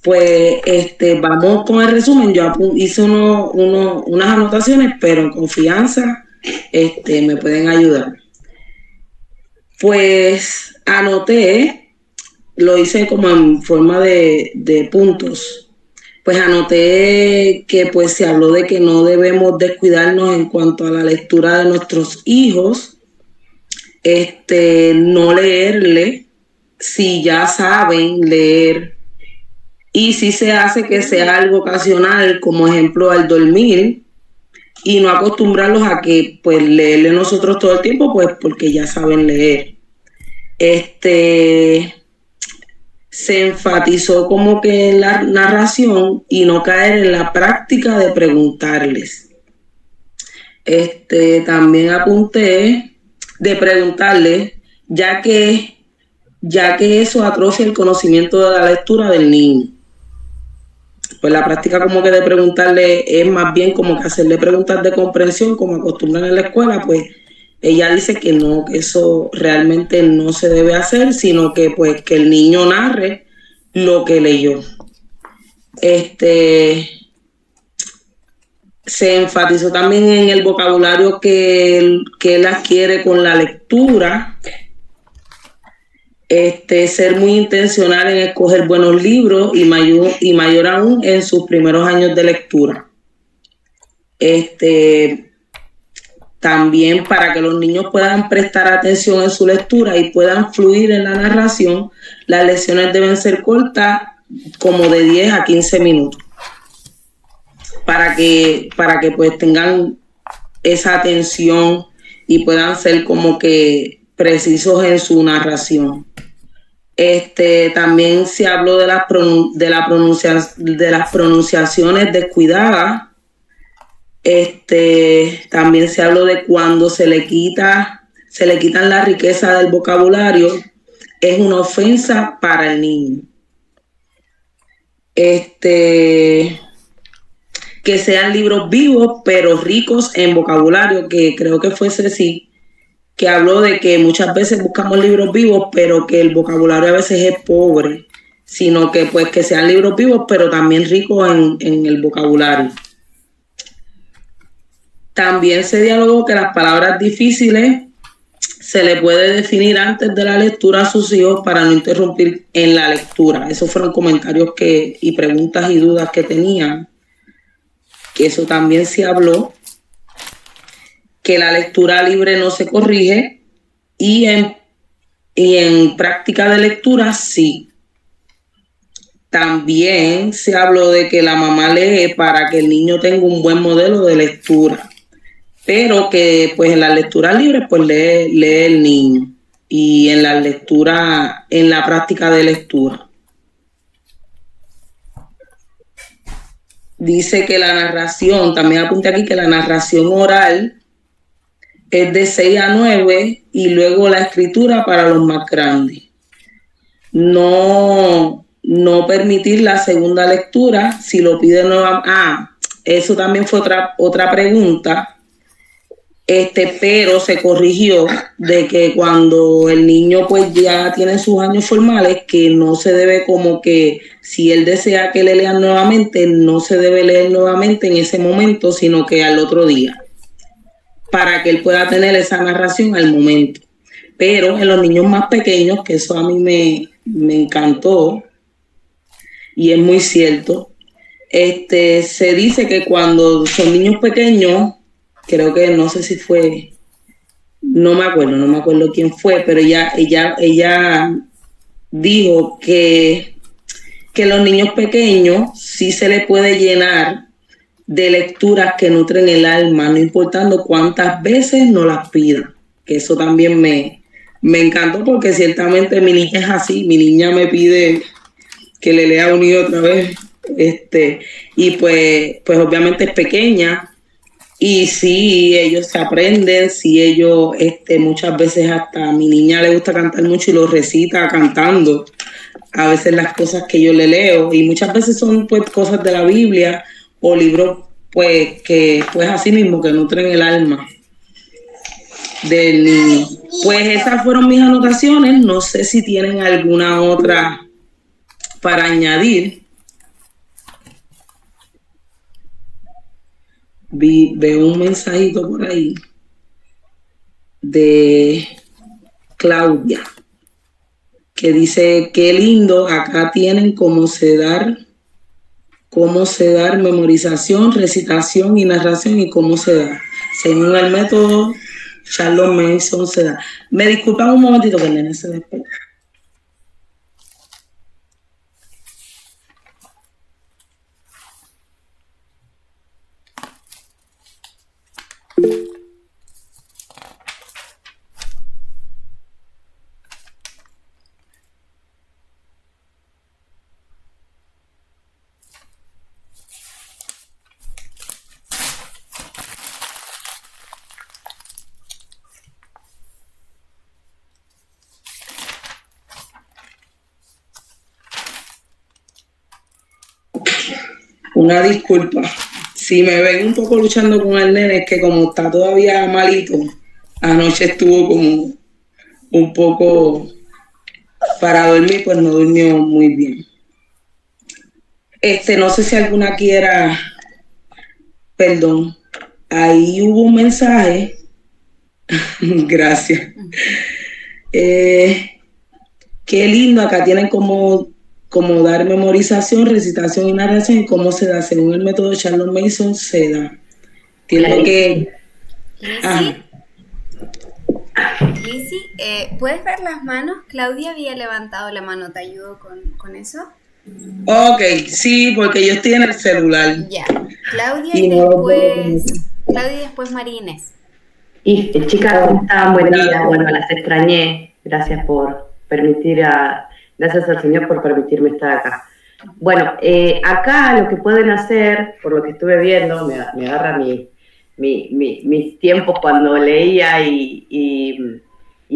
pues vamos con el resumen. Yo hice unas anotaciones, pero en confianza me pueden ayudar. Pues anoté, lo hice como en forma de puntos. Pues anoté que pues se habló de que no debemos descuidarnos en cuanto a la lectura de nuestros hijos, no leerle si ya saben leer, y si se hace que sea algo ocasional, como ejemplo al dormir, y no acostumbrarlos a que pues leerle nosotros todo el tiempo, pues porque ya saben leer. Se enfatizó como que en la narración y no caer en la práctica de preguntarles. También apunté de preguntarles, ya que eso atrofia el conocimiento de la lectura del niño. Pues la práctica como que de preguntarle es más bien como que hacerle preguntas de comprensión, como acostumbran en la escuela, pues ella dice que no, que eso realmente no se debe hacer, sino que pues que el niño narre lo que leyó. Se enfatizó también en el vocabulario que él adquiere con la lectura. Ser muy intencional en escoger buenos libros y mayor aún en sus primeros años de lectura. También para que los niños puedan prestar atención en su lectura y puedan fluir en la narración, las lecciones deben ser cortas, como de 10 a 15 minutos, para que pues tengan esa atención y puedan ser como que precisos en su narración. También se habló de las pronunciaciones descuidadas. También se habló de cuando se le quitan la riqueza del vocabulario, es una ofensa para el niño. Que sean libros vivos pero ricos en vocabulario, que creo que fue Ceci, que habló de que muchas veces buscamos libros vivos, pero que el vocabulario a veces es pobre, sino que pues que sean libros vivos, pero también ricos en el vocabulario. También se dialogó que las palabras difíciles se le puede definir antes de la lectura a sus hijos para no interrumpir en la lectura. Esos fueron comentarios y preguntas y dudas que tenían, que eso también se habló. Que la lectura libre no se corrige y en práctica de lectura sí. También se habló de que la mamá lee para que el niño tenga un buen modelo de lectura, pero que pues en las lecturas libres pues lee el niño, y en la lectura, en la práctica de lectura. Dice que la narración, también apunté aquí que la narración oral es de 6 a 9 y luego la escritura para los más grandes. No permitir la segunda lectura si lo pide nuevamente. Eso también fue otra pregunta, pero se corrigió de que cuando el niño pues ya tiene sus años formales, que no se debe, como que si él desea que le lean nuevamente, no se debe leer nuevamente en ese momento, sino que al otro día, para que él pueda tener esa narración al momento. Pero en los niños más pequeños, que eso a mí me encantó y es muy cierto, se dice que cuando son niños pequeños, creo que no sé si fue, no me acuerdo quién fue, pero ella dijo que los niños pequeños sí se les puede llenar de lecturas que nutren el alma, no importando cuántas veces nos las pidan. Que eso también me encantó, porque ciertamente mi niña es así. Mi niña me pide que le lea una y otra vez, y pues obviamente es pequeña, y sí, ellos se aprenden, sí, ellos muchas veces, hasta a mi niña le gusta cantar mucho y lo recita cantando a veces las cosas que yo le leo, y muchas veces son pues cosas de la Biblia o libros pues que pues así mismo que nutren el alma del niño. Pues esas fueron mis anotaciones. No sé si tienen alguna otra para añadir. veo un mensajito por ahí de Claudia, que dice, qué lindo, acá tienen cómo se dar memorización, recitación y narración y cómo se da. Según el método Charlotte Mason se da. Me disculpan un momentito que el nene se despega. Una disculpa. Si me ven un poco luchando con el nene, es que como está todavía malito, anoche estuvo como un poco para dormir, pues no durmió muy bien. No sé si alguna quiera, perdón, ahí hubo un mensaje. Gracias. Qué lindo, acá tienen como dar memorización, recitación y narración y cómo se da. Según el método de Charlotte Mason, se da. Entiendo que... Lizzy, ¿puedes ver las manos? Claudia había levantado la mano, ¿te ayudo con eso? Ok, sí, porque yo estoy en el celular. Ya, Claudia y después María Inés. Y chicas, ¿cómo están? Buen día. Bueno, las extrañé. Gracias gracias al Señor por permitirme estar acá. Bueno, acá lo que pueden hacer, por lo que estuve viendo, me agarra mis tiempos cuando leía y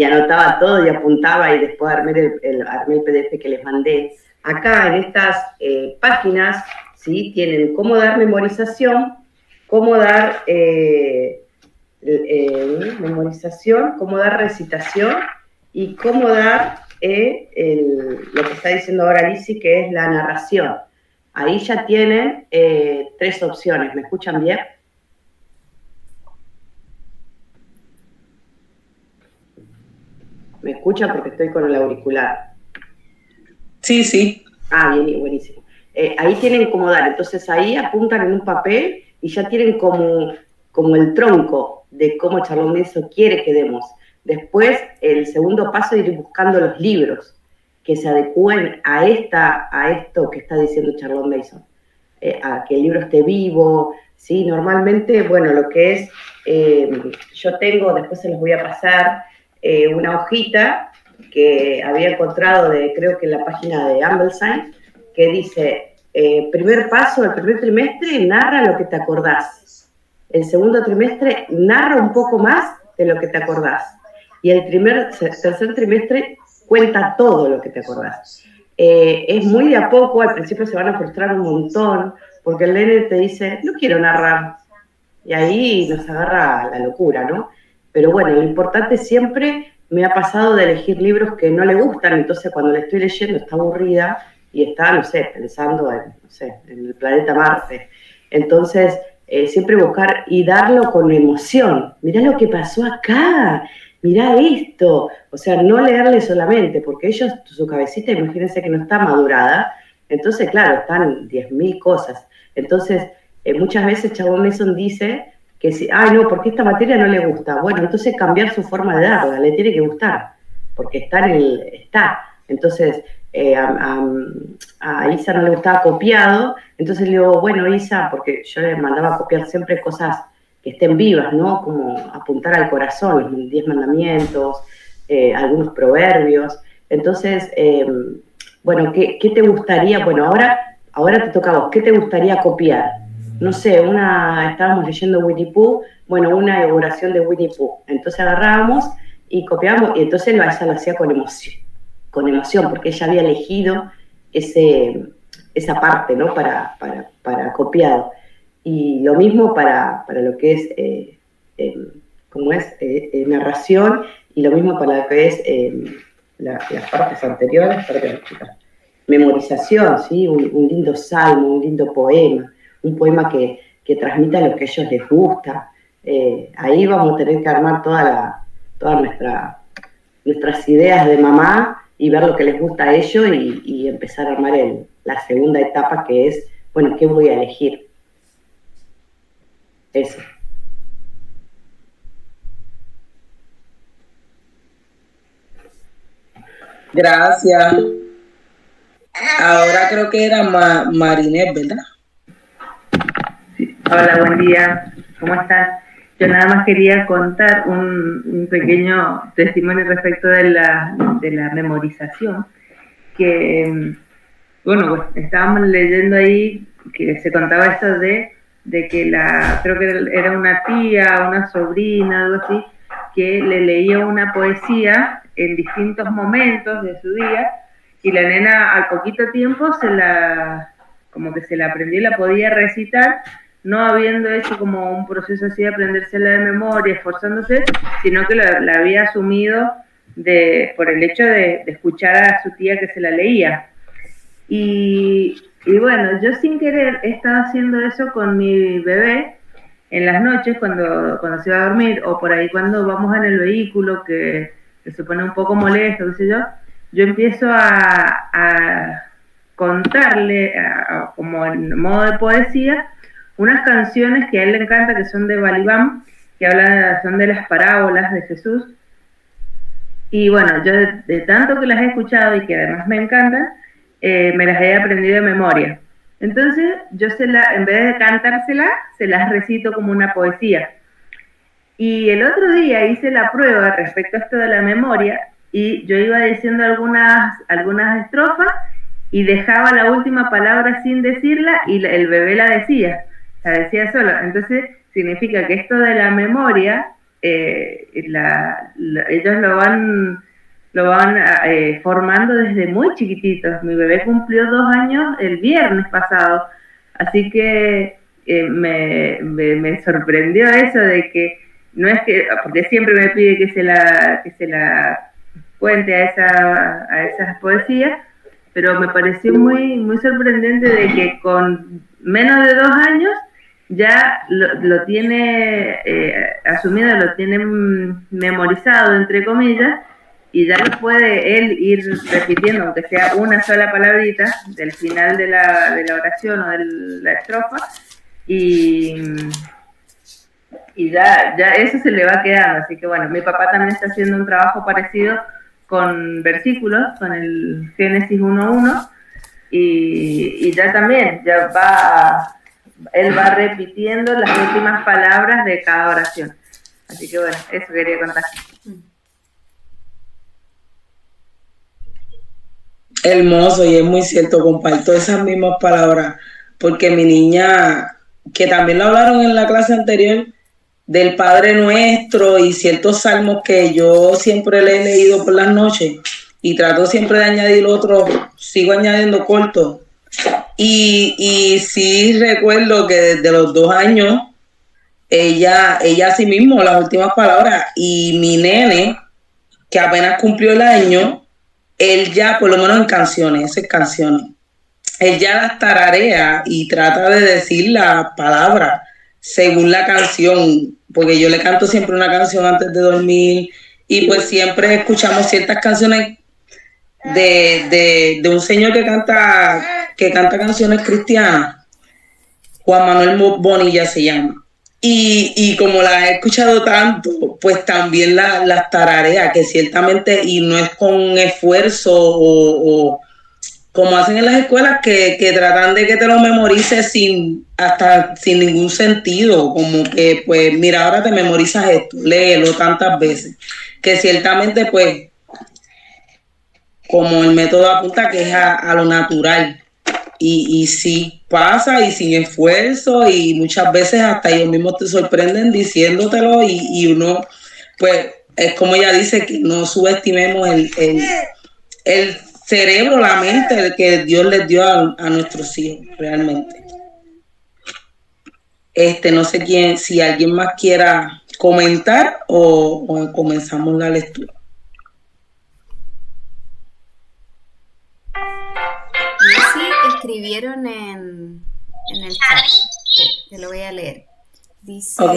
anotaba todo y apuntaba y después armé el PDF que les mandé. Acá en estas páginas, ¿sí? Tienen cómo dar memorización, cómo dar... memorización, cómo dar recitación y cómo dar lo que está diciendo ahora Lizzy, que es la narración. Ahí ya tienen 3 opciones. ¿Me escuchan bien? ¿Me escuchan? Porque estoy con el auricular. Sí, sí. Ah, bien, buenísimo. Ahí tienen cómo dar. Entonces ahí apuntan en un papel y ya tienen como el tronco de cómo Charlotte Mason quiere que demos. Después, el segundo paso es ir buscando los libros que se adecúen a esto que está diciendo Charlotte Mason. A que el libro esté vivo, ¿sí? Normalmente, bueno, lo que es, yo tengo, después se los voy a pasar, una hojita que había encontrado creo que en la página de Ambleside, que dice, primer paso, el primer trimestre, narra lo que te acordás. El segundo trimestre narra un poco más de lo que te acordás. Y el tercer trimestre cuenta todo lo que te acordás. Es muy de a poco, al principio se van a frustrar un montón, porque el nene te dice, no quiero narrar. Y ahí nos agarra la locura, ¿no? Pero bueno, lo importante siempre me ha pasado de elegir libros que no le gustan, entonces cuando le estoy leyendo está aburrida y está, no sé, pensando en el planeta Marte. Entonces, siempre buscar y darlo con emoción. Mirá lo que pasó acá, mirá esto. O sea, no leerle solamente, porque ellos, su cabecita, imagínense que no está madurada. Entonces, claro, están 10.000 cosas. Entonces, muchas veces Charlotte Mason dice que si, no, porque esta materia no le gusta. Bueno, entonces cambiar su forma de darla, le tiene que gustar, porque está. Entonces, a Isa no le gustaba copiado, entonces le digo, bueno, Isa, porque yo le mandaba a copiar siempre cosas que estén vivas, ¿no? Como apuntar al corazón, los 10 mandamientos, algunos proverbios. Entonces, bueno, ¿qué te gustaría? Bueno, ahora te toca a vos, ¿qué te gustaría copiar? No sé, estábamos leyendo Winnie Pooh, bueno, una oración de Winnie Pooh. Entonces agarrábamos y copiábamos, y entonces esa lo hacía con emoción, porque ella había elegido esa parte, ¿no? Para copiado. Y lo mismo para lo que es, narración, y lo mismo para lo que es las partes anteriores, memorización, ¿sí? Un lindo salmo, un lindo poema, un poema que que transmita lo que a ellos les gusta. Ahí vamos a tener que armar todas nuestras ideas de mamá y ver lo que les gusta a ellos y empezar a armar la segunda etapa, que es, bueno, ¿qué voy a elegir? Eso. Gracias. Ahora creo que era Marinette, ¿verdad? Sí. Hola, buen día. ¿Cómo están? Yo nada más quería contar un pequeño testimonio respecto de la memorización, que, bueno, pues estábamos leyendo ahí que se contaba esto de que creo que era una tía, una sobrina, algo así, que le leía una poesía en distintos momentos de su día, y la nena al poquito tiempo como que se la aprendió y la podía recitar, no habiendo hecho como un proceso así de aprendérsela de memoria, esforzándose, sino que la había asumido por el hecho de escuchar a su tía que se la leía. Y bueno, yo sin querer he estado haciendo eso con mi bebé en las noches cuando se va a dormir, o por ahí cuando vamos en el vehículo que se pone un poco molesto, qué sé yo empiezo a contarle, como en modo de poesía, unas canciones que a él le encanta, que son de Balibán, que son de las parábolas de Jesús. Y bueno, yo de tanto que las he escuchado y que además me encantan, me las he aprendido de memoria. Entonces, yo en vez de cantárselas, se las recito como una poesía. Y el otro día hice la prueba respecto a esto de la memoria, y yo iba diciendo algunas estrofas y dejaba la última palabra sin decirla, y el bebé la decía solo. Entonces, significa que esto de la memoria, ellos lo van formando desde muy chiquititos. Mi bebé cumplió 2 años el viernes pasado, así que me sorprendió eso de que no es que, porque siempre me pide que se la cuente a esas poesías, pero me pareció muy, muy sorprendente de que con menos de 2 años ya lo tiene asumido, lo tiene memorizado, entre comillas, y ya lo puede él ir repitiendo, aunque sea una sola palabrita del final de la oración o de la estrofa, y ya eso se le va quedando. Así que bueno, mi papá también está haciendo un trabajo parecido con versículos, con el Génesis 1:1, y ya también, él va repitiendo las últimas palabras de cada oración. Así que bueno, eso quería contar. Hermoso, y es muy cierto, comparto esas mismas palabras, porque mi niña, que también lo hablaron en la clase anterior, del Padre Nuestro y ciertos salmos que yo siempre le he leído por las noches, y trato siempre de añadir otros, sigo añadiendo cortos, y sí recuerdo que desde los 2 años, ella sí mismo, las últimas palabras, y mi nene, que apenas cumplió el año, él ya, por lo menos en canciones, él ya las tararea y trata de decir la palabra según la canción, porque yo le canto siempre una canción antes de dormir, y pues siempre escuchamos ciertas canciones de un señor que canta canciones cristianas, Juan Manuel Bonilla se llama. Y como las he escuchado tanto, pues también las tararea, que ciertamente, y no es con esfuerzo o como hacen en las escuelas, que tratan de que te lo memorices sin ningún sentido, como que pues mira, ahora te memorizas esto, léelo tantas veces, que ciertamente pues como el método apunta que es a lo natural, y sí pasa, y sin esfuerzo, y muchas veces hasta ellos mismos te sorprenden diciéndotelo, y uno pues es como ella dice, que no subestimemos el cerebro, la mente, el que Dios les dio a nuestros hijos realmente. No sé si alguien más quiera comentar o comenzamos la lectura. Sí, escribieron en el chat. Te lo voy a leer. Dice Ok.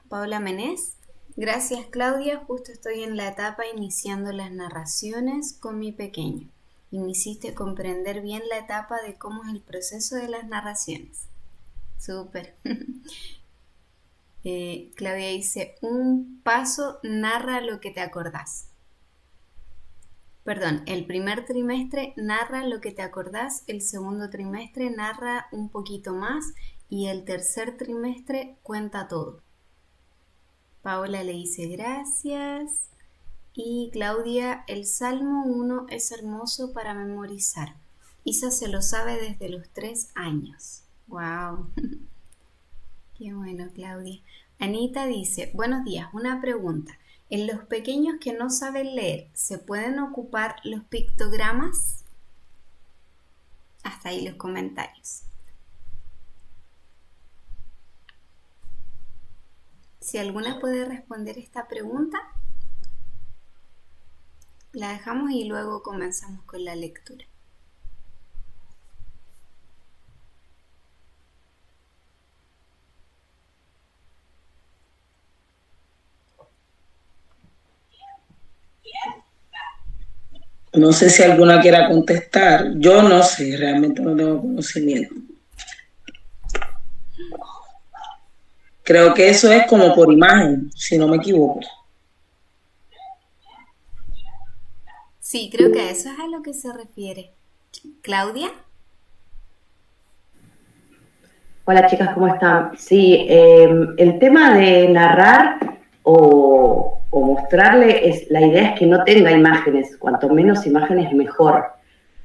Paola Menés. Gracias, Claudia. Justo estoy en la etapa iniciando las narraciones con mi pequeño. Y me hiciste comprender bien la etapa de cómo es el proceso de las narraciones. Súper. Claudia dice, un paso narra lo que te acordás. Perdón, el primer trimestre narra lo que te acordás, el segundo trimestre narra un poquito más y el tercer trimestre cuenta todo. Paola le dice gracias. Y Claudia, el Salmo 1 es hermoso para memorizar. Isa se lo sabe desde los 3 años. ¡Wow! Qué bueno, Claudia. Anita dice, buenos días, una pregunta. ¿En los pequeños que no saben leer, se pueden ocupar los pictogramas? Hasta ahí los comentarios. Si alguna puede responder esta pregunta, la dejamos y luego comenzamos con la lectura. No sé si alguna quiera contestar. Yo no sé, realmente no tengo conocimiento. Creo que eso es como por imagen, si no me equivoco. Sí, creo que eso es a lo que se refiere. ¿Claudia? Hola chicas, ¿cómo están? Sí, el tema de narrar o mostrarle, la idea es que no tenga imágenes, cuanto menos imágenes mejor.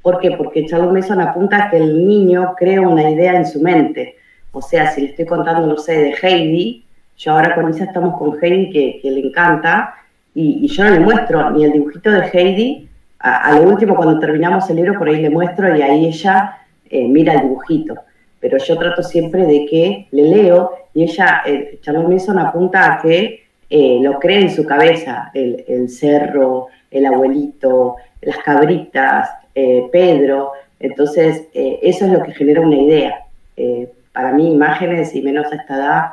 ¿Por qué? Porque Charles Mason apunta a que el niño crea una idea en su mente. O sea, si le estoy contando, no sé, de Heidi, yo ahora con Isa estamos con Heidi que le encanta, y yo no le muestro ni el dibujito de Heidi, a lo último cuando terminamos el libro por ahí le muestro y ahí ella mira el dibujito. Pero yo trato siempre de que le leo y ella, Charles Mason apunta a que lo cree en su cabeza, el cerro, el abuelito, las cabritas, Pedro. Entonces, eso es lo que genera una idea. Para mí, imágenes, y menos a esta edad,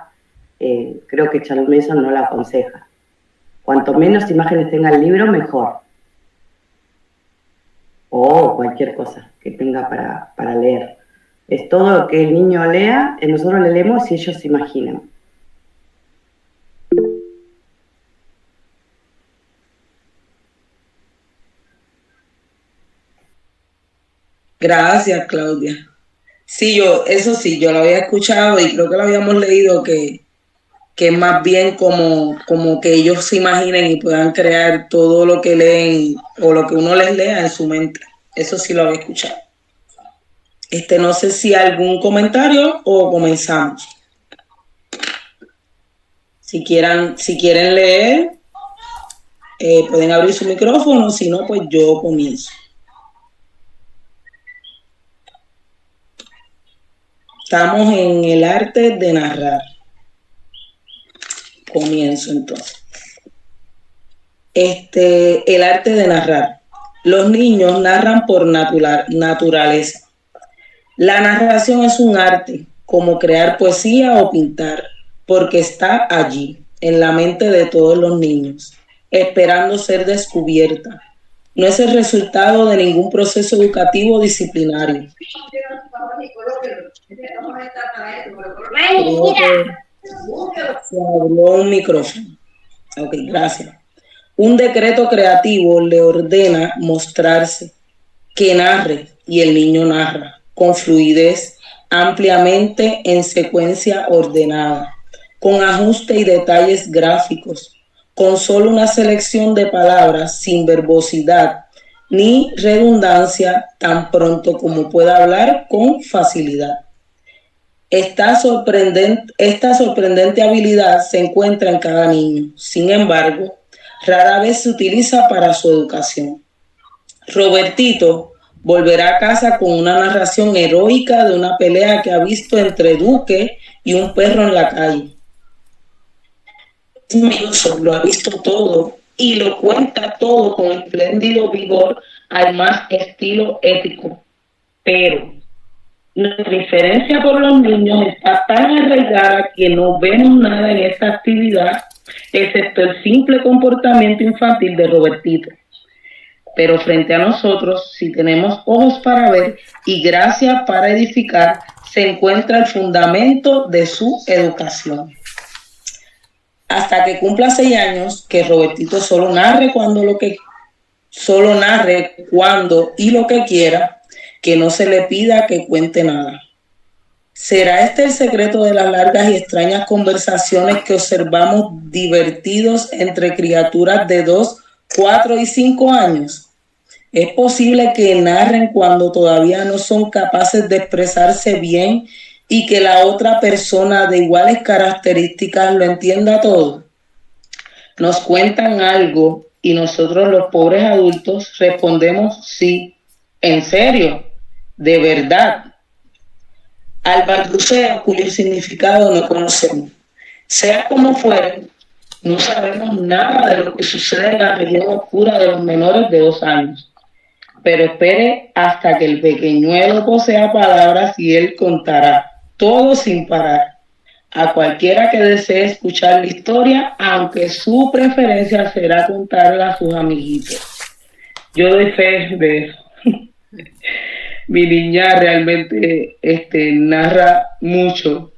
creo que Charles Mason no la aconseja. Cuanto menos imágenes tenga el libro, mejor. O cualquier cosa que tenga para leer. Es todo lo que el niño lea, nosotros le leemos y ellos se imaginan. Gracias, Claudia. Sí, eso sí, yo lo había escuchado y creo que lo habíamos leído que es más bien como que ellos se imaginen y puedan crear todo lo que leen o lo que uno les lea en su mente. Eso sí lo había escuchado. No sé si algún comentario o comenzamos. Si quieren leer, pueden abrir su micrófono, si no, pues yo comienzo. Estamos en el arte de narrar. Comienzo entonces. El arte de narrar. Los niños narran por naturaleza. La narración es un arte, como crear poesía o pintar, porque está allí, en la mente de todos los niños, esperando ser descubierta. No es el resultado de ningún proceso educativo o disciplinario. Se abrió un micrófono. Ok, gracias. Un decreto creativo le ordena mostrarse, que narre, y el niño narra, con fluidez, ampliamente en secuencia ordenada, con ajuste y detalles gráficos, con solo una selección de palabras sin verbosidad ni redundancia, tan pronto como pueda hablar con facilidad. Esta sorprendente habilidad se encuentra en cada niño. Sin embargo, rara vez se utiliza para su educación. Robertito volverá a casa con una narración heroica de una pelea que ha visto entre Duque y un perro en la calle. Es miedoso, lo ha visto todo y lo cuenta todo con espléndido vigor al más estilo épico. Pero Nuestra diferencia por los niños está tan arraigada que no vemos nada en esta actividad, excepto el simple comportamiento infantil de Robertito. Pero frente a nosotros, si tenemos ojos para ver y gracia para edificar, se encuentra el fundamento de su educación. Hasta que cumpla 6 años, que Robertito solo narre cuando y lo que quiera, que no se le pida que cuente nada. ¿Será este el secreto de las largas y extrañas conversaciones que observamos divertidos entre criaturas de 2, 4 y 5 años? ¿Es posible que narren cuando todavía no son capaces de expresarse bien y que la otra persona de iguales características lo entienda todo? Nos cuentan algo y nosotros los pobres adultos respondemos sí, en serio, de verdad. Al balbuceo cuyo significado no conocemos. Sea como fuere, no sabemos nada de lo que sucede en la región oscura de los menores de 2 años. Pero espere hasta que el pequeñuelo posea palabras y él contará, todo sin parar, a cualquiera que desee escuchar la historia, aunque su preferencia será contarla a sus amiguitos. Yo doy fe de eso. Mi niña realmente narra mucho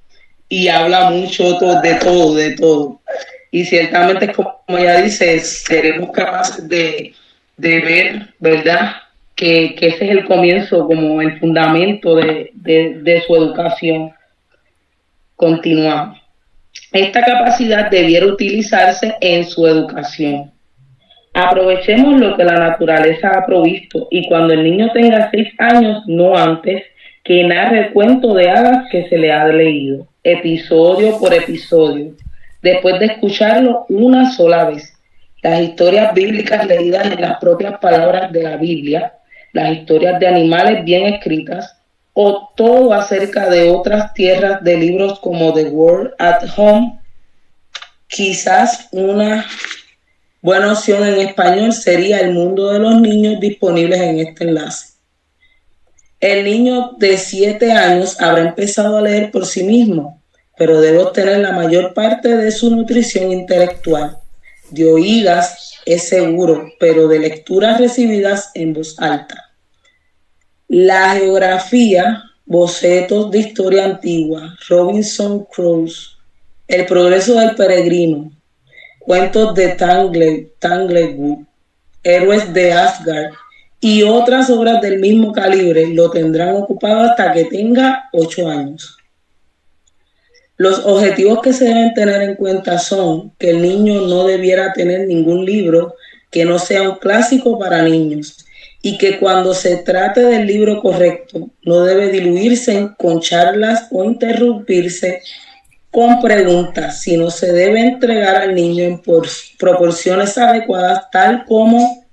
y habla mucho de todo. Y ciertamente, como ella dice, seremos capaces de ver, ¿verdad?, que ese es el comienzo, como el fundamento de su educación. Continuamos. Esta capacidad debiera utilizarse en su educación. Aprovechemos lo que la naturaleza ha provisto y cuando el niño tenga 6 años, no antes, que narre el cuento de hadas que se le ha leído, episodio por episodio, después de escucharlo una sola vez. Las historias bíblicas leídas en las propias palabras de la Biblia, las historias de animales bien escritas, o todo acerca de otras tierras de libros como The World at Home. Quizás una buena opción en español sería El mundo de los niños, disponibles en este enlace. El niño de 7 años habrá empezado a leer por sí mismo, pero debe obtener la mayor parte de su nutrición intelectual. De oídas es seguro, pero de lecturas recibidas en voz alta. La geografía, bocetos de historia antigua, Robinson Crusoe, El progreso del peregrino, cuentos de Tanglewood, Héroes de Asgard y otras obras del mismo calibre lo tendrán ocupado hasta que tenga 8 años. Los objetivos que se deben tener en cuenta son que el niño no debiera tener ningún libro que no sea un clásico para niños y que cuando se trate del libro correcto no debe diluirse con charlas o interrumpirse con preguntas, sino se debe entregar al niño en proporciones adecuadas, tal como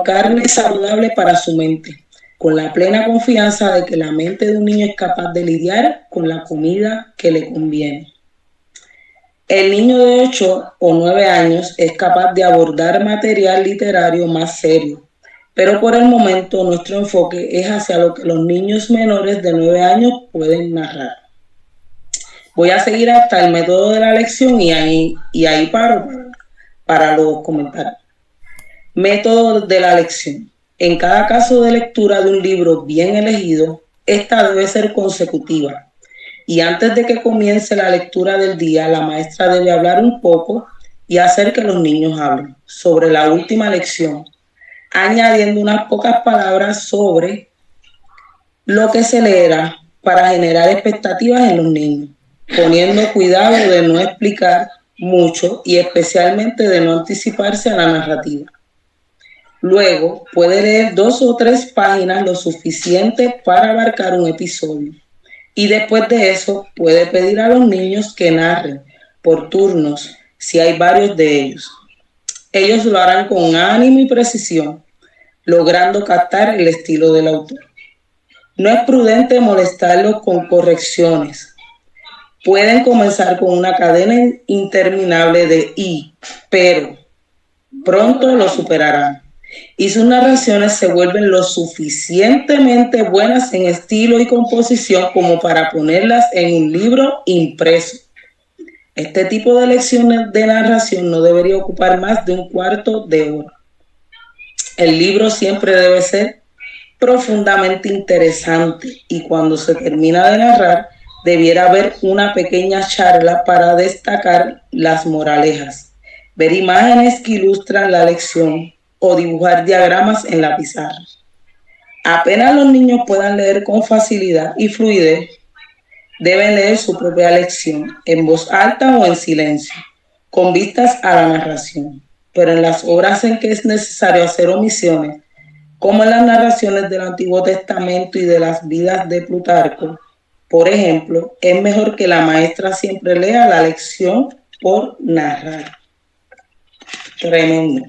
carne saludable para su mente, con la plena confianza de que la mente de un niño es capaz de lidiar con la comida que le conviene. El niño de 8 o 9 años es capaz de abordar material literario más serio, pero por el momento nuestro enfoque es hacia lo que los niños menores de 9 años pueden narrar. Voy a seguir hasta el método de la lección y ahí paro para los comentarios. Método de la lección. En cada caso de lectura de un libro bien elegido, esta debe ser consecutiva. Y antes de que comience la lectura del día, la maestra debe hablar un poco y hacer que los niños hablen sobre la última lección, añadiendo unas pocas palabras sobre lo que se leerá para generar expectativas en los niños, poniendo cuidado de no explicar mucho y especialmente de no anticiparse a la narrativa. Luego puede leer 2 o 3 páginas lo suficiente para abarcar un episodio. Y después de eso puede pedir a los niños que narren por turnos si hay varios de ellos. Ellos lo harán con ánimo y precisión, logrando captar el estilo del autor. No es prudente molestarlos con correcciones. Pueden comenzar con una cadena interminable de y, pero pronto lo superarán. y sus narraciones se vuelven lo suficientemente buenas en estilo y composición como para ponerlas en un libro impreso. Este tipo de lecciones de narración no debería ocupar más de un cuarto de hora. El libro siempre debe ser profundamente interesante y cuando se termina de narrar, debiera haber una pequeña charla para destacar las moralejas, ver imágenes que ilustran la lección o dibujar diagramas en la pizarra. Apenas los niños puedan leer con facilidad y fluidez, deben leer su propia lección en voz alta o en silencio, con vistas a la narración. Pero en las obras en que es necesario hacer omisiones, como en las narraciones del Antiguo Testamento y de las vidas de Plutarco, por ejemplo, es mejor que la maestra siempre lea la lección por narrar. Tremendo.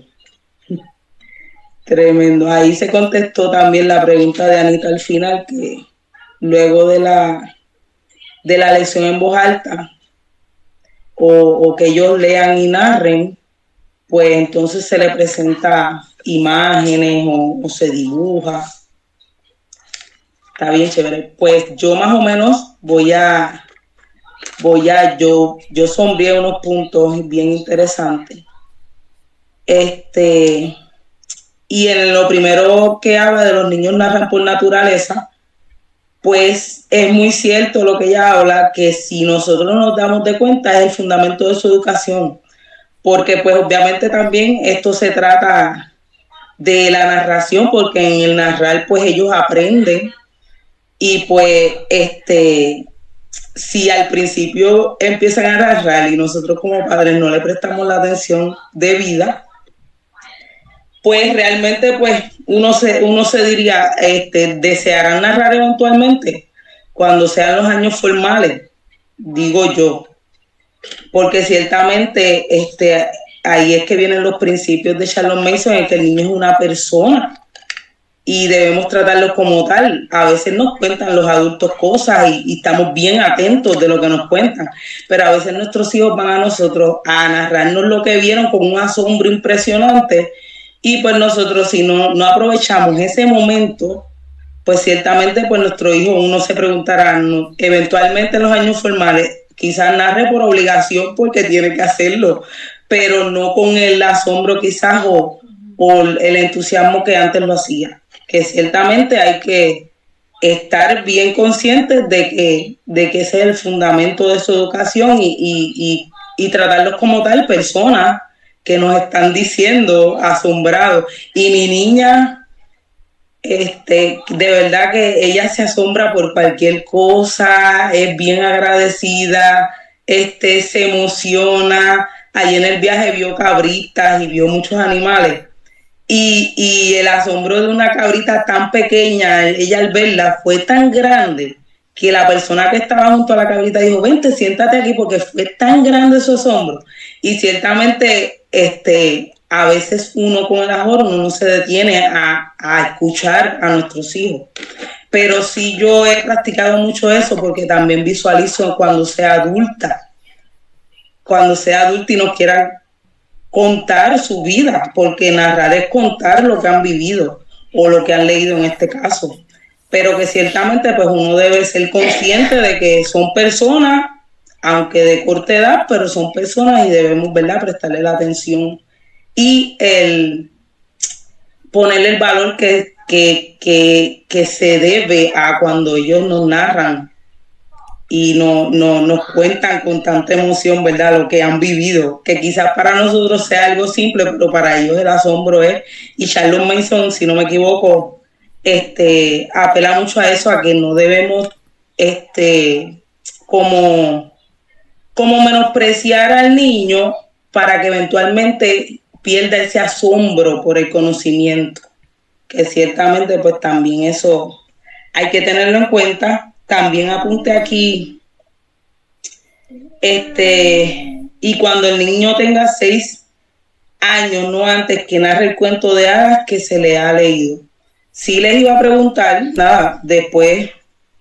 Tremendo. Ahí se contestó también la pregunta de Anita al final, que luego de la lección en voz alta, o que ellos lean y narren, pues entonces se le presenta imágenes o se dibuja. Está bien chévere. Pues yo más o menos yo sombreé unos puntos bien interesantes. Y en lo primero que habla de los niños narran por naturaleza, pues es muy cierto lo que ella habla, que si nosotros nos damos de cuenta es el fundamento de su educación, porque pues obviamente también esto se trata de la narración, porque en el narrar pues ellos aprenden y pues si al principio empiezan a narrar y nosotros como padres no le prestamos la atención debida, pues realmente pues uno se diría, desearán narrar eventualmente cuando sean los años formales, digo yo, porque ciertamente ahí es que vienen los principios de Charlotte Mason, en que el niño es una persona y debemos tratarlo como tal. A veces nos cuentan los adultos cosas y estamos bien atentos de lo que nos cuentan, pero a veces nuestros hijos van a nosotros a narrarnos lo que vieron con un asombro impresionante. Y pues nosotros si no aprovechamos ese momento, pues ciertamente pues nuestro hijo, uno se preguntará, eventualmente en los años formales, quizás narre por obligación porque tiene que hacerlo, pero no con el asombro quizás o el entusiasmo que antes lo hacía. Que ciertamente hay que estar bien conscientes de que ese es el fundamento de su educación y tratarlos como tal, personas que nos están diciendo asombrados. Y mi niña, de verdad que ella se asombra por cualquier cosa, es bien agradecida, se emociona. Allí en el viaje vio cabritas y vio muchos animales. Y el asombro de una cabrita tan pequeña, ella al verla fue tan grande que la persona que estaba junto a la cabrita dijo, vente, siéntate aquí, porque fue tan grande su asombro. Y ciertamente a veces uno con el ahorro no se detiene a escuchar a nuestros hijos. Pero sí yo he practicado mucho eso porque también visualizo cuando sea adulta y nos quieran contar su vida, porque narrar es contar lo que han vivido o lo que han leído en este caso, pero que ciertamente pues uno debe ser consciente de que son personas, aunque de corta edad, pero son personas y debemos, ¿verdad?, prestarle la atención y el ponerle el valor que se debe a cuando ellos nos narran y nos cuentan con tanta emoción, ¿verdad?, lo que han vivido, que quizás para nosotros sea algo simple, pero para ellos el asombro es, y Charlotte Mason, si no me equivoco, apela mucho a eso, a que no debemos como menospreciar al niño para que eventualmente pierda ese asombro por el conocimiento, que ciertamente pues también eso hay que tenerlo en cuenta. También apunté aquí, y cuando el niño tenga 6 años, no antes, que narre el cuento de hadas que se le ha leído. Sí les iba a preguntar, nada, después,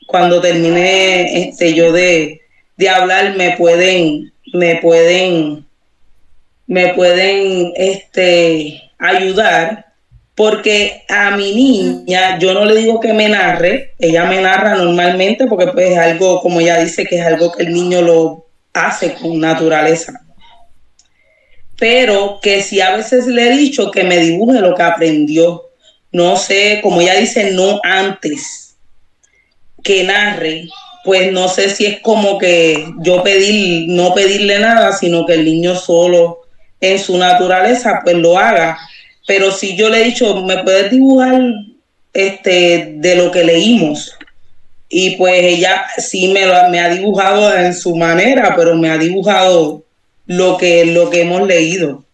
cuando termine yo de hablar, me pueden ayudar porque a mi niña yo no le digo que me narre, ella me narra normalmente porque pues es algo, como ella dice, que es algo que el niño lo hace con naturaleza. Pero que sí a veces le he dicho que me dibuje lo que aprendió. No sé, como ella dice, no antes que narre, pues no sé si es como que yo no pedirle nada, sino que el niño solo en su naturaleza pues lo haga. Pero si yo le he dicho, ¿me puedes dibujar de lo que leímos? Y pues ella sí me ha dibujado en su manera, pero me ha dibujado lo que hemos leído.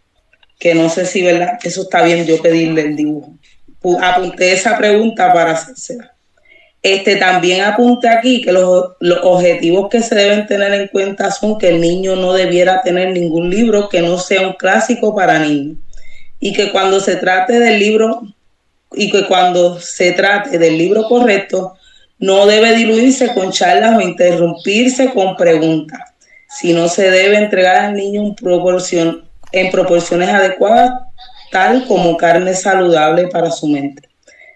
Que no sé si, ¿verdad? Eso está bien yo pedirle el dibujo. Apunté esa pregunta para hacérsela. También apunté aquí que los objetivos que se deben tener en cuenta son que el niño no debiera tener ningún libro que no sea un clásico para niños. Y que cuando se trate del libro correcto, no debe diluirse con charlas o interrumpirse con preguntas, sino se debe entregar al niño en proporciones adecuadas, tal como carne saludable para su mente,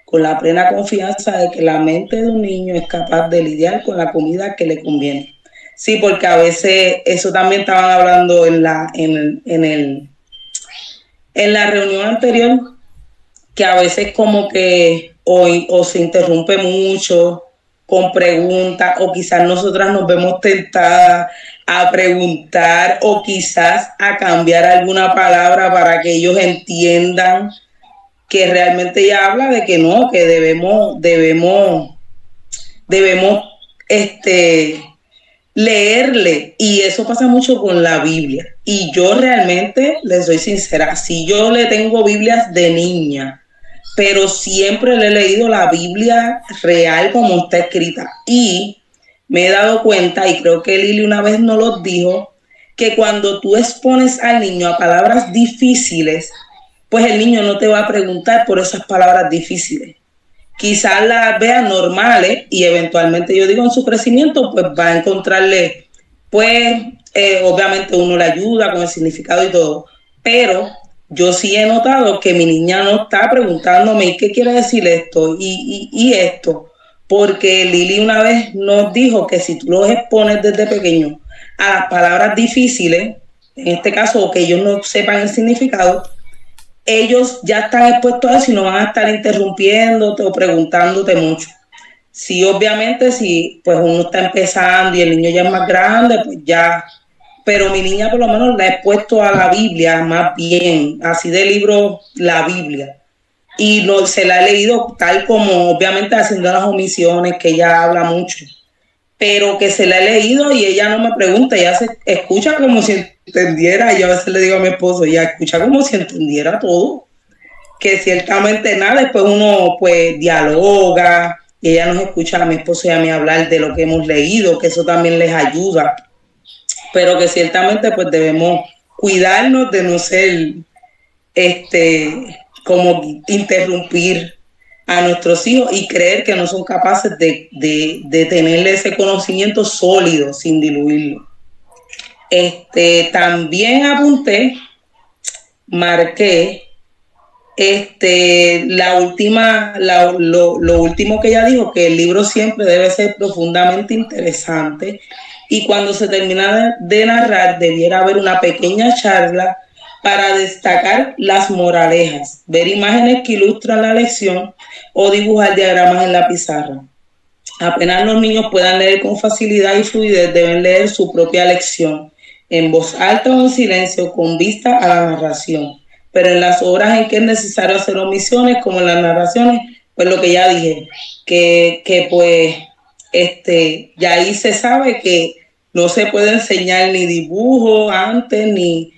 con la plena confianza de que la mente de un niño es capaz de lidiar con la comida que le conviene. Sí, porque a veces eso también estaban hablando en la reunión anterior, que a veces como que o se interrumpe mucho con preguntas, o quizás nosotras nos vemos tentadas a preguntar o quizás a cambiar alguna palabra para que ellos entiendan que realmente ella habla de que no, que debemos leerle, y eso pasa mucho con la Biblia. Y yo realmente, les soy sincera, si yo le tengo Biblias de niña, pero siempre le he leído la Biblia real como está escrita. Y me he dado cuenta, y creo que Lili una vez nos lo dijo, que cuando tú expones al niño a palabras difíciles, pues el niño no te va a preguntar por esas palabras difíciles. Quizás las vea normales y eventualmente, yo digo, en su crecimiento, pues va a encontrarle, pues obviamente uno le ayuda con el significado y todo, pero yo sí he notado que mi niña no está preguntándome qué quiere decir esto y esto, porque Lili una vez nos dijo que si tú los expones desde pequeño a las palabras difíciles, en este caso que ellos no sepan el significado, ellos ya están expuestos a eso y no van a estar interrumpiéndote o preguntándote mucho. Sí, obviamente, si pues uno está empezando y el niño ya es más grande, pues ya. Pero mi niña por lo menos la he puesto a la Biblia más bien, así de libro, la Biblia. Y se la he leído tal como, obviamente, haciendo las omisiones, que ella habla mucho. Pero que se la he leído y ella no me pregunta, ella se escucha como si entendiera. Y yo a veces le digo a mi esposo, ella escucha como si entendiera todo, que ciertamente nada, después uno pues dialoga y ella nos escucha a mi esposo y a mí hablar de lo que hemos leído, que eso también les ayuda, pero que ciertamente pues debemos cuidarnos de no ser como interrumpir a nuestros hijos y creer que no son capaces de tenerle ese conocimiento sólido sin diluirlo. También marqué lo último que ella dijo, que el libro siempre debe ser profundamente interesante y cuando se termina de narrar debiera haber una pequeña charla para destacar las moralejas, ver imágenes que ilustran la lección o dibujar diagramas en la pizarra. Apenas los niños puedan leer con facilidad y fluidez, deben leer su propia lección en voz alta o en silencio con vista a la narración. Pero en las obras en que es necesario hacer omisiones, como en las narraciones, pues lo que ya dije, que pues ya ahí se sabe que no se puede enseñar ni dibujo antes, ni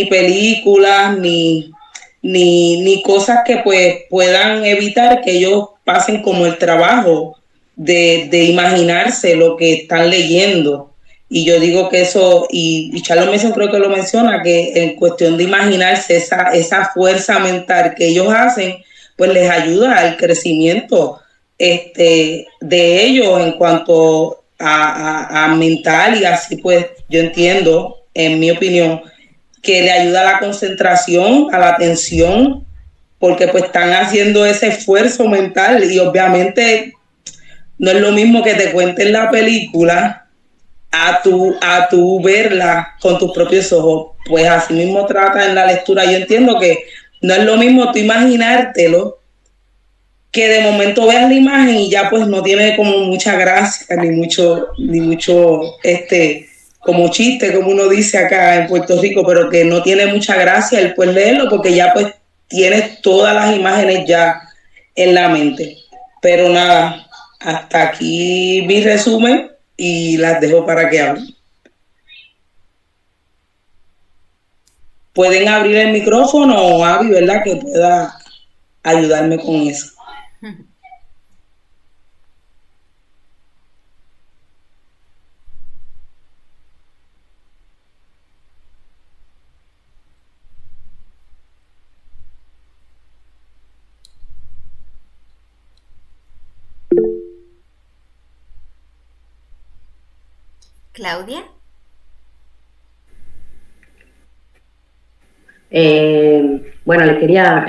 películas, ni cosas que pues puedan evitar que ellos pasen como el trabajo de imaginarse lo que están leyendo. Y yo digo que eso, y Charles Mason creo que lo menciona, que en cuestión de imaginarse esa fuerza mental que ellos hacen, pues les ayuda al crecimiento de ellos en cuanto a mental, y así pues yo entiendo, en mi opinión, que le ayuda a la concentración, a la atención, porque pues están haciendo ese esfuerzo mental y obviamente no es lo mismo que te cuenten la película a tú verla con tus propios ojos. Pues así mismo trata en la lectura. Yo entiendo que no es lo mismo tú imaginártelo que de momento veas la imagen y ya pues no tiene como mucha gracia, ni mucho como chiste, como uno dice acá en Puerto Rico, pero que no tiene mucha gracia el pues leerlo porque ya pues tienes todas las imágenes ya en la mente. Pero nada, hasta aquí mi resumen y las dejo para que hablen. Pueden abrir el micrófono, Abby, ¿verdad? Que pueda ayudarme con eso. Claudia. Bueno, le quería,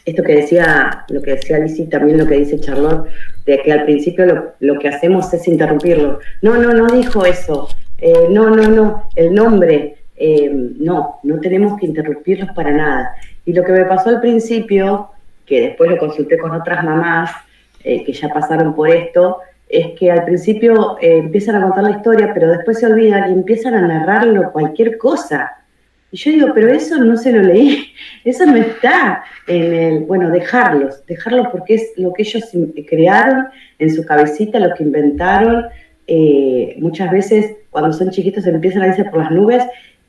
esto que decía, lo que decía Lizy, también lo que dice Charlotte, de que al principio lo que hacemos es interrumpirlo. No dijo eso. No, el nombre, no tenemos que interrumpirlos para nada. Y lo que me pasó al principio, que después lo consulté con otras mamás que ya pasaron por esto, es que al principio empiezan a contar la historia, pero después se olvidan y empiezan a narrarlo cualquier cosa. Y yo digo, pero eso no se lo leí, eso no está en el, bueno, dejarlos porque es lo que ellos crearon en su cabecita, lo que inventaron. Muchas veces cuando son chiquitos empiezan a irse por las nubes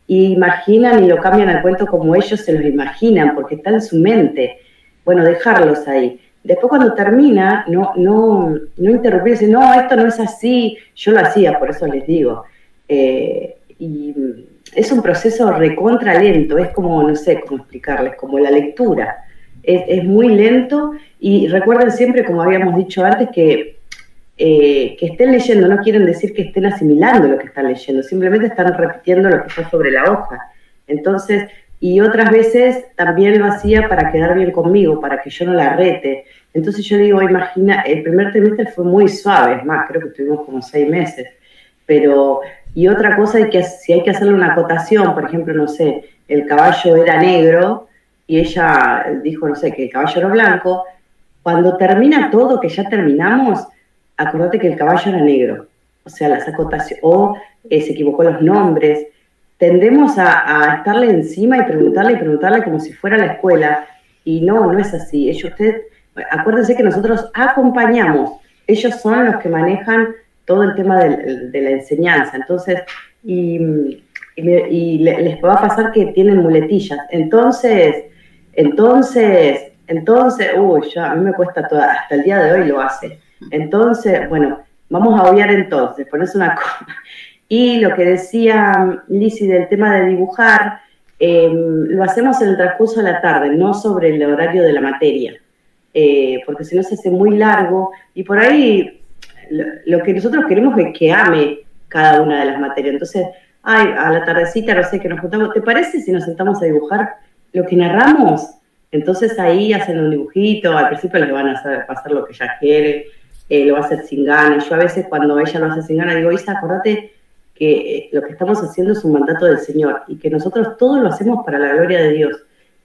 y imaginan y lo cambian al cuento como ellos se los imaginan, porque está en su mente. Bueno, dejarlos ahí. Después cuando termina, no interrumpirse, no, esto no es así, yo lo hacía, por eso les digo. Y es un proceso recontra lento, es como, no sé cómo explicarles, como la lectura. Es muy lento y recuerden siempre, como habíamos dicho antes, que estén leyendo no quieren decir que estén asimilando lo que están leyendo, simplemente están repitiendo lo que está sobre la hoja. Entonces, y otras veces también lo hacía para quedar bien conmigo, para que yo no la rete. Entonces yo digo, imagina, el primer trimestre fue muy suave, es más, creo que estuvimos como 6 meses, pero, y otra cosa es que si hay que hacerle una acotación, por ejemplo, no sé, el caballo era negro y ella dijo, no sé, que el caballo era blanco, cuando termina todo, que ya terminamos, acordate que el caballo era negro, o sea, las acotaciones, o se equivocó los nombres. Tendemos a estarle encima y preguntarle como si fuera la escuela, y no es así. Acuérdense que nosotros acompañamos, ellos son los que manejan todo el tema de la enseñanza, entonces, y les va a pasar que tienen muletillas, entonces, a mí me cuesta hasta el día de hoy lo hace. Entonces, bueno, vamos a obviar entonces, ponerse una cosa. Y lo que decía Lizy del tema de dibujar, lo hacemos en el transcurso de la tarde, no sobre el horario de la materia, porque si no se hace muy largo y por ahí lo que nosotros queremos es que ame cada una de las materias. Entonces, a la tardecita, no sé, que nos juntamos, ¿te parece si nos sentamos a dibujar lo que narramos? Entonces ahí hacen un dibujito, al principio les van a hacer lo que ella quiere, lo va a hacer sin ganas. Yo a veces cuando ella lo hace sin ganas digo, Isa, acordate que lo que estamos haciendo es un mandato del Señor y que nosotros todo lo hacemos para la gloria de Dios.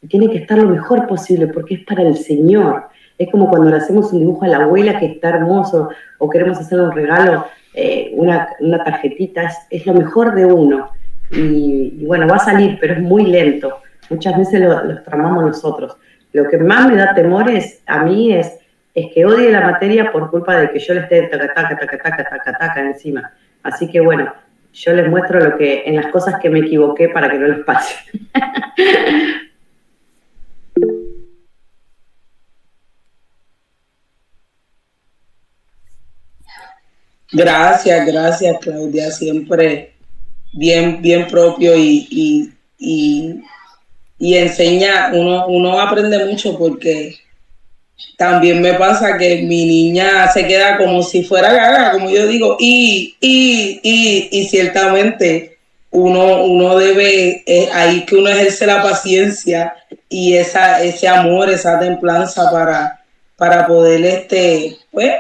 Y tiene que estar lo mejor posible porque es para el Señor. Es como cuando le hacemos un dibujo a la abuela que está hermoso o queremos hacer un regalo, una tarjetita, es lo mejor de uno. Y bueno, va a salir, pero es muy lento. Muchas veces los tramamos nosotros. Lo que más me da temores a mí es que odie la materia por culpa de que yo le esté taca encima. Así que bueno, yo les muestro en las cosas que me equivoqué para que no les pase. Gracias, Claudia, siempre bien propio y enseña, uno aprende mucho porque también me pasa que mi niña se queda como si fuera gaga, como yo digo, y ciertamente uno debe, ahí que uno ejerce la paciencia y ese amor, esa templanza para poder pues,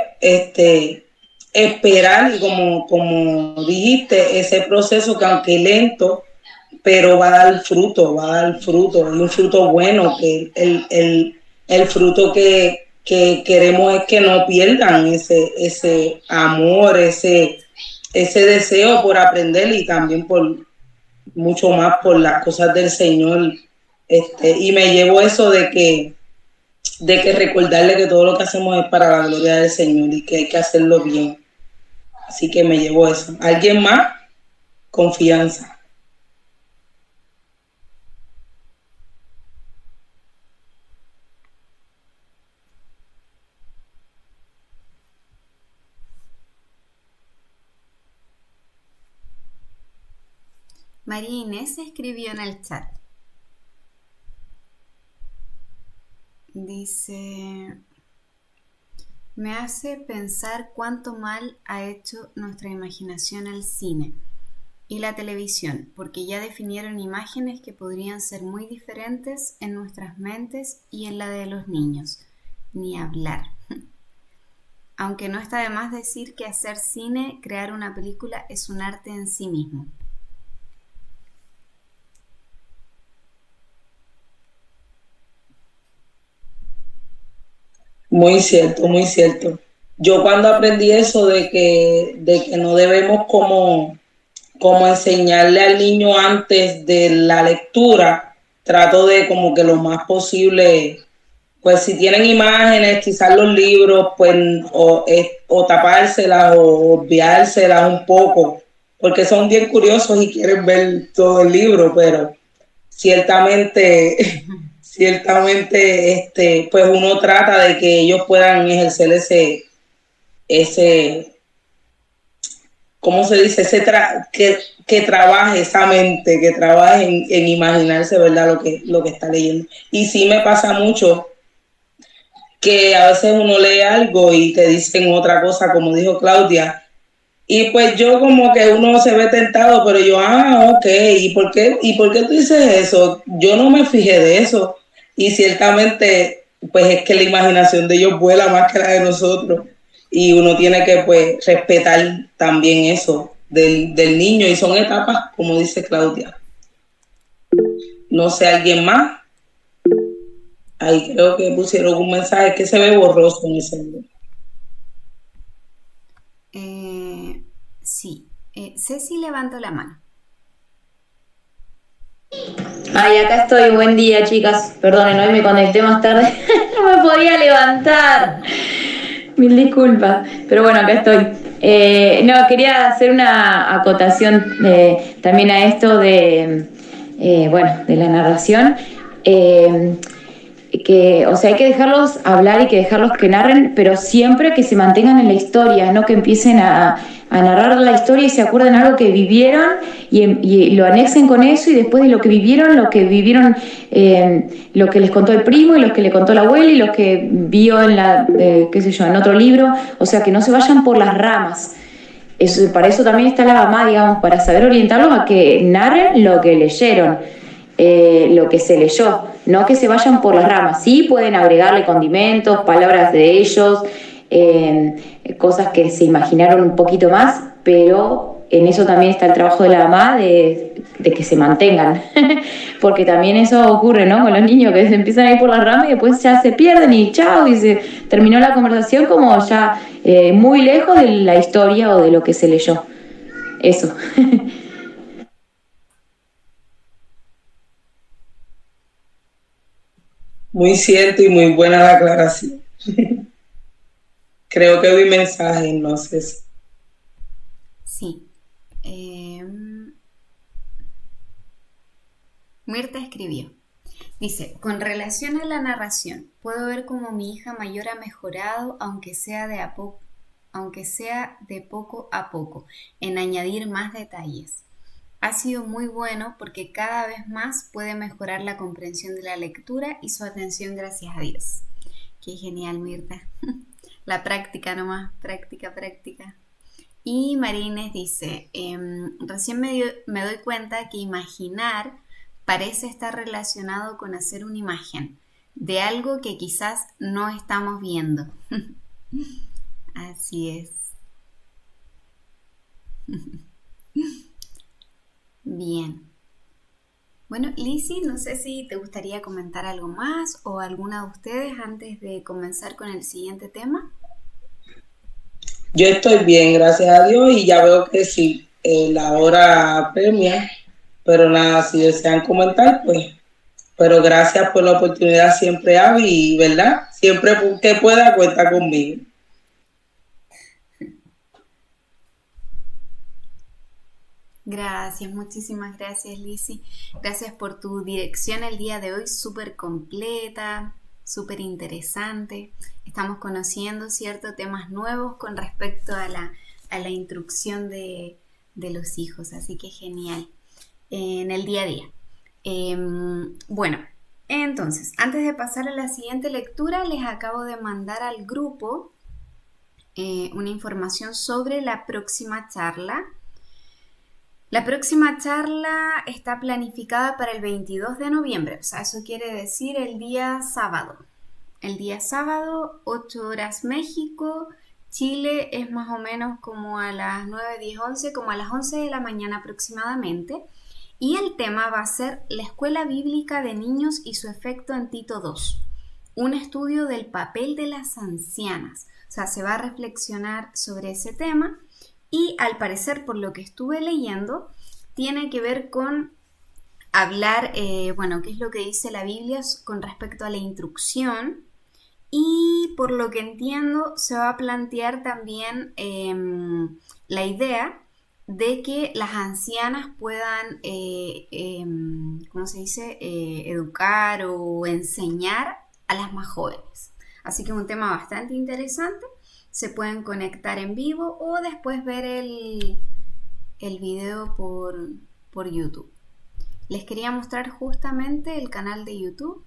esperar, y como dijiste, ese proceso que aunque lento, pero va a dar fruto, y un fruto bueno, que el fruto que queremos es que no pierdan ese amor, ese deseo por aprender, y también por mucho más por las cosas del Señor. Y me llevo eso de que recordarle que todo lo que hacemos es para la gloria del Señor y que hay que hacerlo bien. Así que me llevo eso. ¿Alguien más? Confianza. María Inés escribió en el chat. Dice, me hace pensar cuánto mal ha hecho nuestra imaginación al cine y la televisión, porque ya definieron imágenes que podrían ser muy diferentes en nuestras mentes y en la de los niños. Ni hablar. Aunque no está de más decir que hacer cine, crear una película, es un arte en sí mismo. Muy cierto, muy cierto. Yo cuando aprendí eso de que no debemos como enseñarle al niño antes de la lectura, trato de como que lo más posible, pues si tienen imágenes, quizás los libros, pues o tapárselas o obviárselas un poco, porque son bien curiosos y quieren ver todo el libro, pero ciertamente, ciertamente, pues uno trata de que ellos puedan ejercer ese, ¿cómo se dice? Que trabaje esa mente, que trabaje en imaginarse, ¿verdad? Lo que está leyendo. Y sí me pasa mucho que a veces uno lee algo y te dicen otra cosa, como dijo Claudia, y pues yo como que uno se ve tentado, pero yo, ok, ¿y por qué tú dices eso? Yo no me fijé de eso. Y ciertamente, pues es que la imaginación de ellos vuela más que la de nosotros. Y uno tiene que, pues, respetar también eso del niño. Y son etapas, como dice Claudia. No sé, ¿alguien más? Ahí creo que pusieron un mensaje que se ve borroso en ese libro. Sí. Ceci levantó la mano. Ay, acá estoy, buen día chicas, perdonen, hoy me conecté más tarde, no me podía levantar, mil disculpas, pero bueno, acá estoy. No, quería hacer una acotación también a esto de la narración, que, o sea, hay que dejarlos hablar y que dejarlos que narren, pero siempre que se mantengan en la historia, no que empiecen a narrar la historia y se acuerden algo que vivieron y lo anexen con eso, y después de lo que vivieron, lo que les contó el primo y lo que le contó la abuela y lo que vio en otro libro, o sea, que no se vayan por las ramas. Para eso también está la mamá, digamos, para saber orientarlos a que narren lo que leyeron, lo que se leyó, no que se vayan por las ramas. Sí pueden agregarle condimentos, palabras de ellos, cosas que se imaginaron un poquito más, pero en eso también está el trabajo de la mamá de que se mantengan, porque también eso ocurre, ¿no? Con los niños que se empiezan a ir por las ramas y después ya se pierden y chao, y se terminó la conversación como ya muy lejos de la historia o de lo que se leyó. Eso. Muy cierto y muy buena la aclaración. Creo que vi mensajes, no sé si. Sí. Mirta escribió. Dice, con relación a la narración, puedo ver cómo mi hija mayor ha mejorado, aunque sea de poco a poco, en añadir más detalles. Ha sido muy bueno porque cada vez más puede mejorar la comprensión de la lectura y su atención, gracias a Dios. Qué genial, Mirta. La práctica nomás, práctica. Y Marínez dice, recién me doy cuenta que imaginar parece estar relacionado con hacer una imagen de algo que quizás no estamos viendo. Así es. Bien. Bueno, Lizzy, no sé si te gustaría comentar algo más o alguna de ustedes antes de comenzar con el siguiente tema. Yo estoy bien, gracias a Dios, y ya veo que sí, la hora apremia, pero nada, si desean comentar, pues, pero gracias por la oportunidad, siempre Abby, y ¿verdad? Siempre que pueda, cuenta conmigo. Gracias, muchísimas gracias, Lizzy. Gracias por tu dirección el día de hoy, súper completa, súper interesante. Estamos conociendo, ¿cierto?, temas nuevos con respecto a la instrucción de los hijos, así que genial, en el día a día. Bueno, entonces, antes de pasar a la siguiente lectura, les acabo de mandar al grupo una información sobre la próxima charla. La próxima charla está planificada para el 22 de noviembre, o sea, eso quiere decir el día sábado. El día sábado, 8 horas México, Chile es más o menos como a las 9, 10, 11, como a las 11 de la mañana aproximadamente. Y el tema va a ser la Escuela Bíblica de Niños y su efecto en Tito II, un estudio del papel de las ancianas. O sea, se va a reflexionar sobre ese tema. Y al parecer, por lo que estuve leyendo, tiene que ver con hablar, qué es lo que dice la Biblia con respecto a la instrucción. Y por lo que entiendo, se va a plantear también la idea de que las ancianas puedan, educar o enseñar a las más jóvenes. Así que es un tema bastante interesante. Se pueden conectar en vivo o después ver el video por YouTube. Les quería mostrar justamente el canal de YouTube.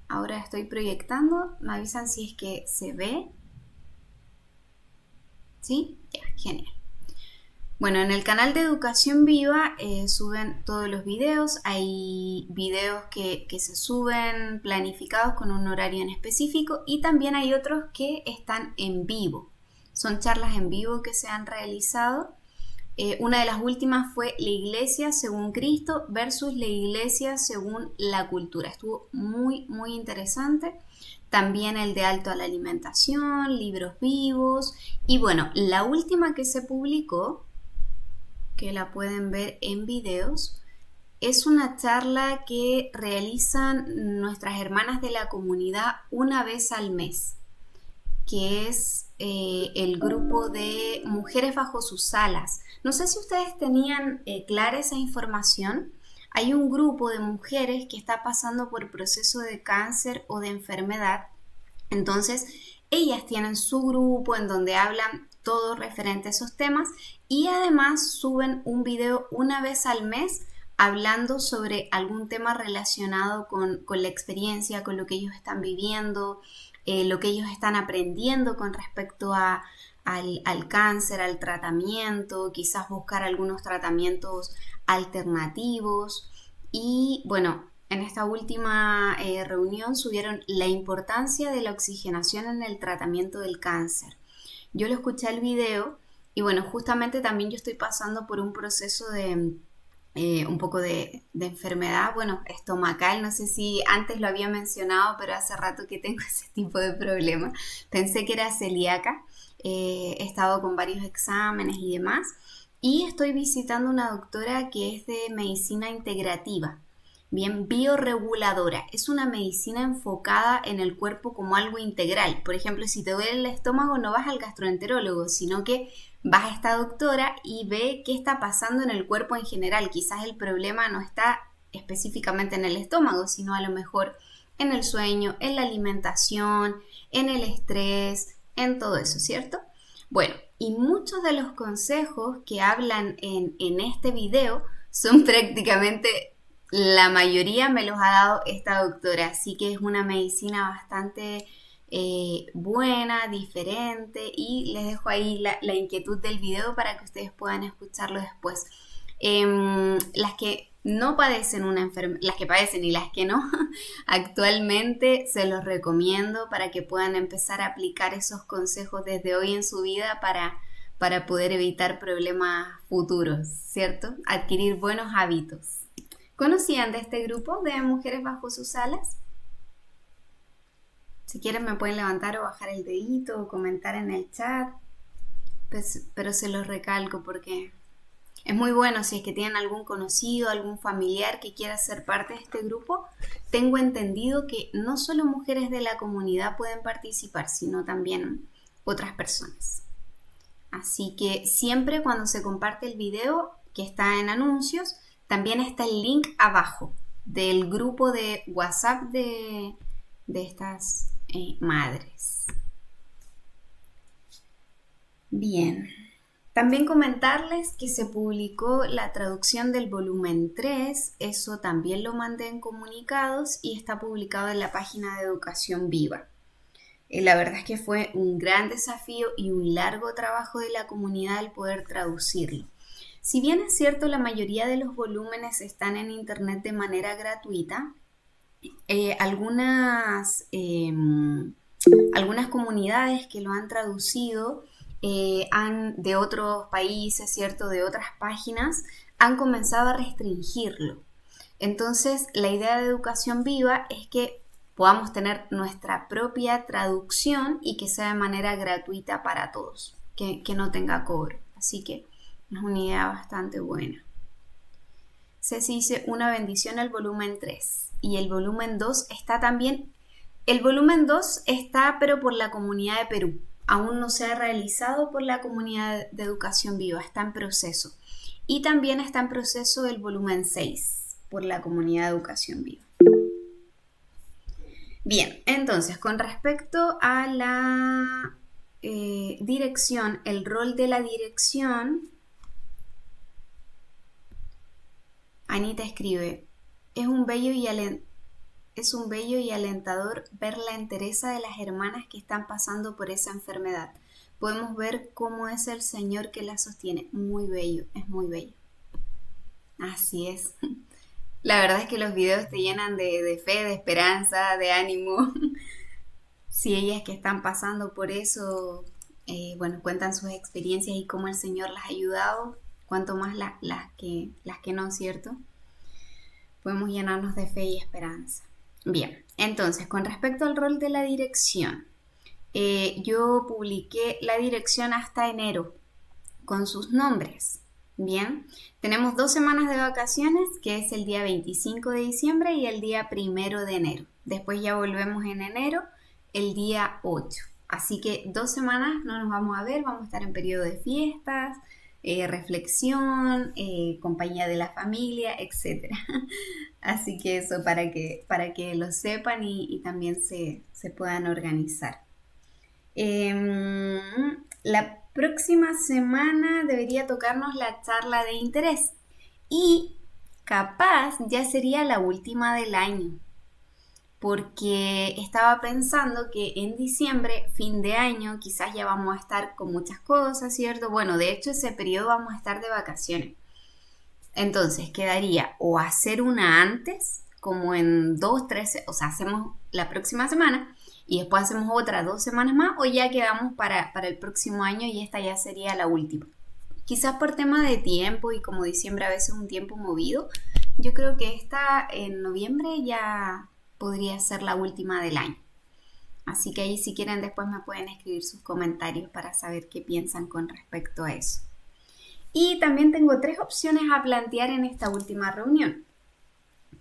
Ahora estoy proyectando. Me avisan si es que se ve. ¿Sí? Ya, genial. Bueno, en el canal de Educación Viva suben todos los videos. Hay videos que se suben planificados con un horario en específico y también hay otros que están en vivo. Son charlas en vivo que se han realizado. Una de las últimas fue la Iglesia según Cristo versus la Iglesia según la cultura. Estuvo muy, muy interesante. También el de Alto a la Alimentación, libros vivos. Y bueno, la última que se publicó, que la pueden ver en videos, es una charla que realizan nuestras hermanas de la comunidad una vez al mes, que es el grupo de Mujeres Bajo sus Alas. No sé si ustedes tenían clara esa información. Hay un grupo de mujeres que está pasando por proceso de cáncer o de enfermedad. Entonces, ellas tienen su grupo en donde hablan todo referente a esos temas y además suben un video una vez al mes hablando sobre algún tema relacionado con la experiencia, con lo que ellos están viviendo, lo que ellos están aprendiendo con respecto al cáncer, al tratamiento, quizás buscar algunos tratamientos alternativos. Y bueno, en esta última reunión subieron la importancia de la oxigenación en el tratamiento del cáncer. Yo lo escuché el video y bueno, justamente también yo estoy pasando por un proceso de un poco de enfermedad, bueno, estomacal, no sé si antes lo había mencionado, pero hace rato que tengo ese tipo de problema. Pensé que era celíaca, he estado con varios exámenes y demás, y estoy visitando una doctora que es de medicina integrativa, bien, bioreguladora. Es una medicina enfocada en el cuerpo como algo integral. Por ejemplo, si te duele el estómago, no vas al gastroenterólogo, sino que vas a esta doctora y ve qué está pasando en el cuerpo en general. Quizás el problema no está específicamente en el estómago, sino a lo mejor en el sueño, en la alimentación, en el estrés, en todo eso, ¿cierto? Bueno, y muchos de los consejos que hablan en este video son prácticamente, la mayoría me los ha dado esta doctora, así que es una medicina bastante buena, diferente, y les dejo ahí la inquietud del video para que ustedes puedan escucharlo después. Las que no padecen una enfermedad, las que padecen y las que no, actualmente se los recomiendo para que puedan empezar a aplicar esos consejos desde hoy en su vida para poder evitar problemas futuros, ¿cierto? Adquirir buenos hábitos. ¿Conocían de este grupo de Mujeres Bajo sus Alas? Si quieren me pueden levantar o bajar el dedito o comentar en el chat, pero se los recalco porque es muy bueno si es que tienen algún conocido, algún familiar que quiera ser parte de este grupo. Tengo entendido que no solo mujeres de la comunidad pueden participar, sino también otras personas. Así que siempre cuando se comparte el video que está en anuncios, también está el link abajo del grupo de WhatsApp de estas madres. Bien. También comentarles que se publicó la traducción del volumen 3, eso también lo mandé en comunicados y está publicado en la página de Educación Viva. La verdad es que fue un gran desafío y un largo trabajo de la comunidad el poder traducirlo. Si bien es cierto, la mayoría de los volúmenes están en internet de manera gratuita, algunas comunidades que lo han traducido de otros países, ¿cierto? De otras páginas, han comenzado a restringirlo. Entonces, la idea de Educación Viva es que podamos tener nuestra propia traducción y que sea de manera gratuita para todos, que no tenga cobro. Así que es una idea bastante buena. Ceci dice, una bendición al volumen 3. Y el volumen 2 está también. El volumen 2 está, pero por la comunidad de Perú. Aún no se ha realizado por la comunidad de Educación Viva, está en proceso. Y también está en proceso el volumen 6 por la comunidad de Educación Viva. Bien, entonces, con respecto a la dirección, el rol de la dirección, Anita escribe, es un bello y alentador ver la entereza de las hermanas que están pasando por esa enfermedad. Podemos ver cómo es el Señor que la sostiene. Muy bello, es muy bello. Así es. La verdad es que los videos te llenan de fe, de esperanza, de ánimo. Si ellas que están pasando por eso, cuentan sus experiencias y cómo el Señor las ha ayudado, cuanto más las que no, ¿cierto? Podemos llenarnos de fe y esperanza. Bien, entonces, con respecto al rol de la dirección, yo publiqué la dirección hasta enero con sus nombres. Bien, tenemos 2 semanas de vacaciones, que es el día 25 de diciembre y el día 1 de enero. Después ya volvemos en enero, el día 8. Así que 2 semanas no nos vamos a ver, vamos a estar en periodo de fiestas, reflexión, compañía de la familia, etc. Así que eso para que lo sepan y también se puedan organizar. La próxima semana debería tocarnos la charla de interés y capaz ya sería la última del año, porque estaba pensando que en diciembre, fin de año, quizás ya vamos a estar con muchas cosas, ¿cierto? Bueno, de hecho ese periodo vamos a estar de vacaciones. Entonces quedaría o hacer una antes, como en 2, 3, o sea, hacemos la próxima semana y después hacemos otra 2 semanas más, o ya quedamos para el próximo año y esta ya sería la última. Quizás por tema de tiempo y como diciembre a veces es un tiempo movido, yo creo que esta en noviembre ya podría ser la última del año. Así que ahí si quieren después me pueden escribir sus comentarios para saber qué piensan con respecto a eso. Y también tengo 3 opciones a plantear en esta última reunión.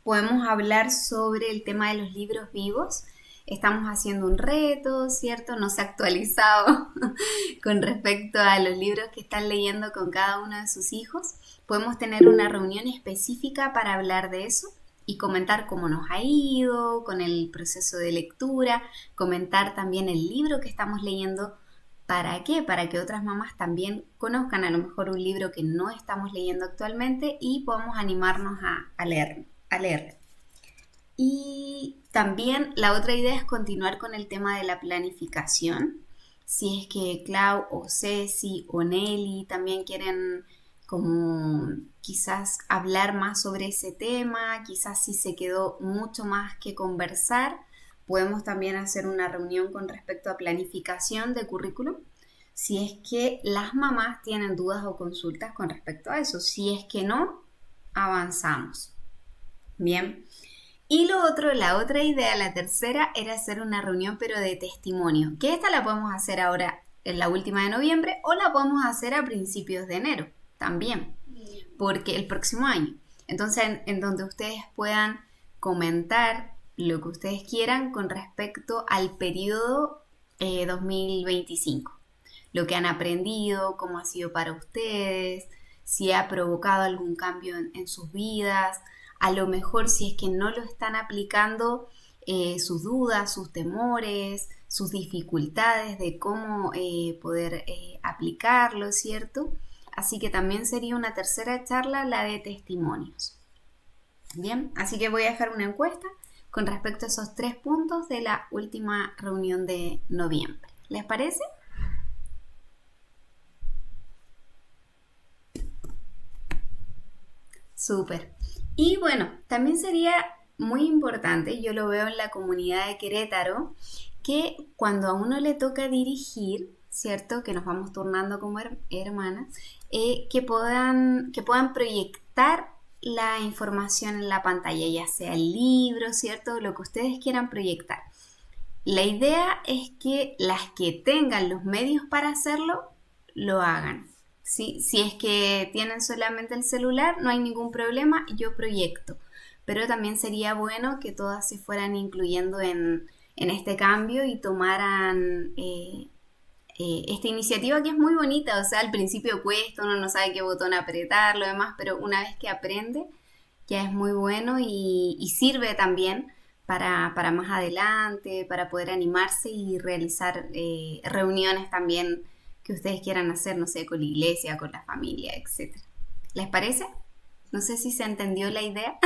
Podemos hablar sobre el tema de los libros vivos. Estamos haciendo un reto, ¿cierto? No se ha actualizado con respecto a los libros que están leyendo con cada uno de sus hijos. Podemos tener una reunión específica para hablar de eso y comentar cómo nos ha ido con el proceso de lectura, comentar también el libro que estamos leyendo. ¿Para qué? Para que otras mamás también conozcan a lo mejor un libro que no estamos leyendo actualmente y podamos animarnos a leer. Y también la otra idea es continuar con el tema de la planificación. Si es que Clau o Ceci o Nelly también quieren como quizás hablar más sobre ese tema, quizás si se quedó mucho más que conversar, podemos también hacer una reunión con respecto a planificación de currículum. Si es que las mamás tienen dudas o consultas con respecto a eso, si es que no, avanzamos. Bien. Y lo otro, la otra idea, la tercera, era hacer una reunión pero de testimonio, que esta la podemos hacer ahora en la última de noviembre o la podemos hacer a principios de enero también, porque el próximo año. Entonces, en donde ustedes puedan comentar lo que ustedes quieran con respecto al periodo 2025, lo que han aprendido, cómo ha sido para ustedes, si ha provocado algún cambio en sus vidas. A lo mejor si es que no lo están aplicando, sus dudas, sus temores, sus dificultades de cómo poder aplicarlo, ¿cierto? Así que también sería una tercera charla, la de testimonios. Bien, así que voy a dejar una encuesta con respecto a esos 3 puntos de la última reunión de noviembre. ¿Les parece? Súper. Y bueno, también sería muy importante, yo lo veo en la comunidad de Querétaro, que cuando a uno le toca dirigir, ¿cierto? Que nos vamos turnando como hermanas, que puedan proyectar la información en la pantalla, ya sea el libro, ¿cierto? Lo que ustedes quieran proyectar. La idea es que las que tengan los medios para hacerlo, lo hagan. ¿Sí? Si es que tienen solamente el celular, no hay ningún problema, yo proyecto. Pero también sería bueno que todas se fueran incluyendo en este cambio y tomaran esta iniciativa, que es muy bonita. O sea, al principio cuesta, uno no sabe qué botón apretar, lo demás, pero una vez que aprende ya es muy bueno y sirve también para más adelante, para poder animarse y realizar reuniones también que ustedes quieran hacer, no sé, con la iglesia, con la familia, etc. ¿Les parece? No sé si se entendió la idea.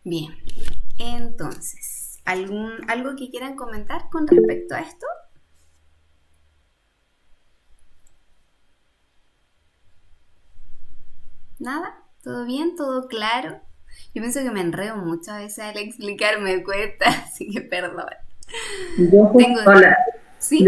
Bien, entonces, ¿algo que quieran comentar con respecto a esto? ¿Nada? ¿Todo bien? ¿Todo claro? Yo pienso que me enredo mucho a veces al explicar, me cuesta, así que perdón. Hola. ¿Sí?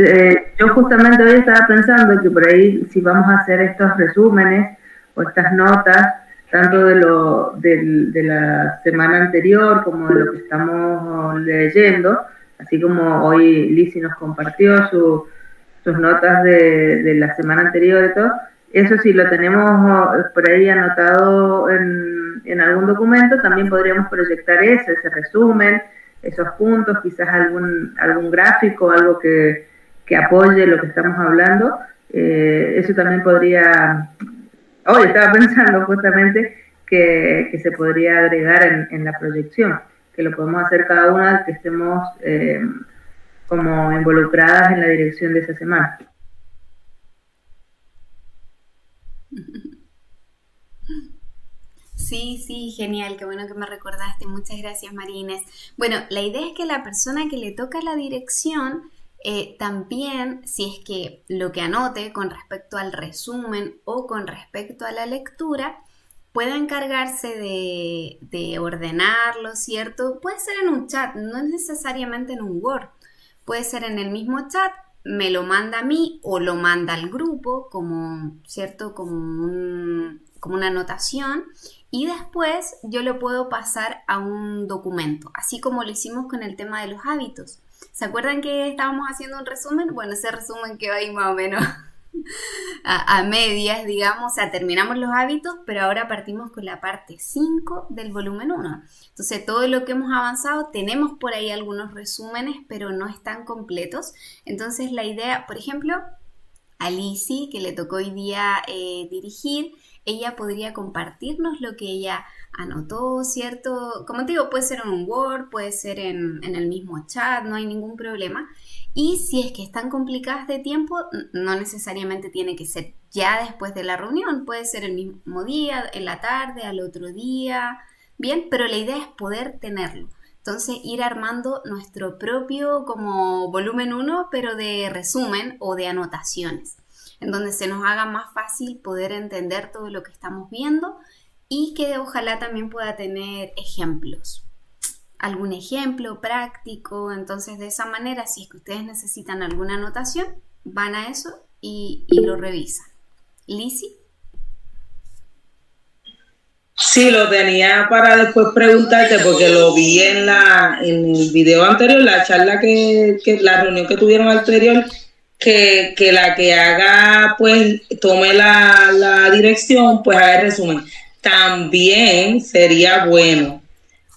Yo justamente hoy estaba pensando que por ahí, si vamos a hacer estos resúmenes o estas notas, tanto de la semana anterior como de lo que estamos leyendo, así como hoy Lizzy nos compartió sus notas de la semana anterior y todo, eso si lo tenemos por ahí anotado en algún documento, también podríamos proyectar ese resumen, esos puntos, quizás algún gráfico, algo que apoye lo que estamos hablando. Eso también podría, hoy estaba pensando justamente que se podría agregar en la proyección, que lo podemos hacer cada una que estemos como involucradas en la dirección de esa semana. Sí, genial, qué bueno que me recordaste, muchas gracias Marines. Bueno, la idea es que la persona que le toca la dirección también, si es que lo que anote con respecto al resumen o con respecto a la lectura, pueda encargarse de ordenarlo, ¿cierto? Puede ser en un chat, no es necesariamente en un Word, puede ser en el mismo chat, me lo manda a mí o lo manda al grupo como, ¿cierto? Como una anotación, y después yo lo puedo pasar a un documento, así como lo hicimos con el tema de los hábitos. ¿Se acuerdan que estábamos haciendo un resumen? Bueno, ese resumen quedó ahí más o menos a medias, digamos, o sea, terminamos los hábitos, pero ahora partimos con la parte 5 del volumen 1. Entonces, todo lo que hemos avanzado, tenemos por ahí algunos resúmenes, pero no están completos. Entonces, la idea, por ejemplo, a Lizzy, que le tocó hoy día dirigir, ella podría compartirnos lo que ella anotó, ¿cierto? Como te digo, puede ser en un Word, puede ser en el mismo chat, no hay ningún problema. Y si es que están complicadas de tiempo, no necesariamente tiene que ser ya después de la reunión, puede ser el mismo día, en la tarde, al otro día, bien, pero la idea es poder tenerlo. Entonces ir armando nuestro propio como volumen 1, pero de resumen o de anotaciones, en donde se nos haga más fácil poder entender todo lo que estamos viendo y que ojalá también pueda tener ejemplos. Algún ejemplo práctico, entonces de esa manera, si es que ustedes necesitan alguna anotación, van a eso y lo revisan. ¿Lizzy? Sí, lo tenía para después preguntarte porque lo vi en el video anterior, la charla la reunión que tuvieron anterior, que la que haga, pues, tome la dirección, pues haga el resumen. También sería bueno.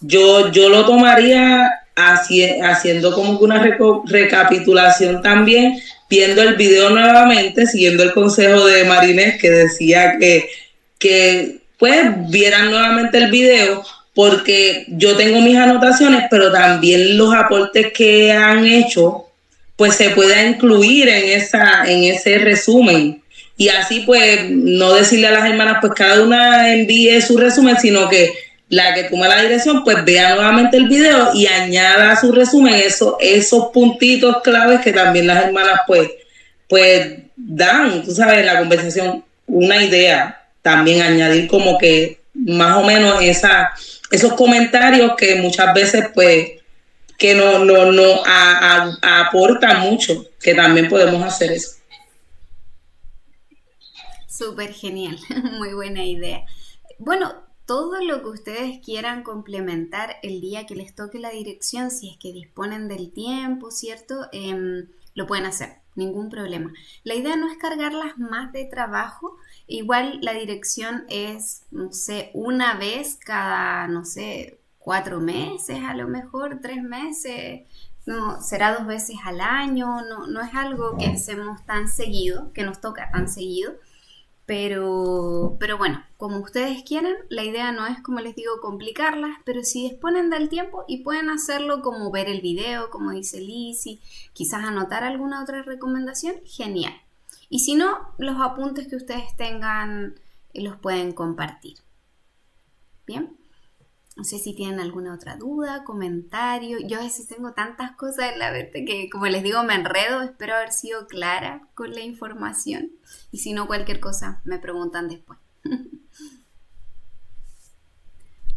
Yo lo tomaría haciendo como que una recapitulación también, viendo el video nuevamente, siguiendo el consejo de Marinés que decía que pues vieran nuevamente el video, porque yo tengo mis anotaciones, pero también los aportes que han hecho, pues se pueda incluir en ese resumen. Y así pues no decirle a las hermanas, pues cada una envíe su resumen, sino que la que tome la dirección, pues vea nuevamente el video y añada a su resumen esos puntitos claves que también las hermanas pues dan, tú sabes, en la conversación una idea. También añadir como que más o menos esos comentarios que muchas veces pues que no aportan mucho, que también podemos hacer eso. Súper genial, muy buena idea. Bueno, todo lo que ustedes quieran complementar el día que les toque la dirección, si es que disponen del tiempo, ¿cierto? Lo pueden hacer, ningún problema. La idea no es cargarlas más de trabajo. Igual la dirección es, no sé, una vez cada, no sé, 4 meses, a lo mejor 3 meses, no, será 2 veces al año, no es algo que hacemos tan seguido, que nos toca tan seguido, pero bueno, como ustedes quieran, la idea no es, como les digo, complicarlas, pero si disponen del tiempo y pueden hacerlo como ver el video, como dice Lizzy, quizás anotar alguna otra recomendación, genial. Y si no, los apuntes que ustedes tengan los pueden compartir. Bien, no sé si tienen alguna otra duda, comentario. Yo a veces tengo tantas cosas en la mente que, como les digo, me enredo. Espero haber sido clara con la información. Y si no, cualquier cosa me preguntan después.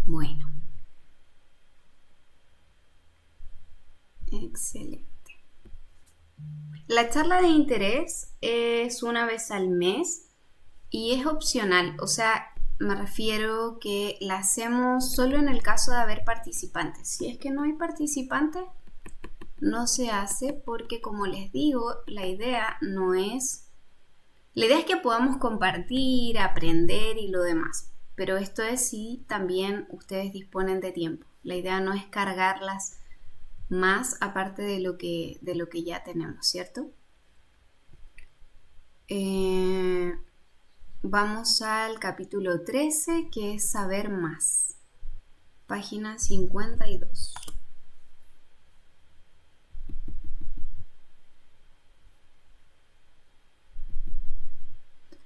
Bueno. Excelente. La charla de interés es una vez al mes y es opcional, o sea, me refiero que la hacemos solo en el caso de haber participantes. Si es que no hay participantes, no se hace porque, como les digo, la idea es que podamos compartir, aprender y lo demás, pero esto es si también ustedes disponen de tiempo. La idea no es cargarlas más aparte de lo que ya tenemos, ¿cierto? Vamos al capítulo 13, que es saber más. Página 52.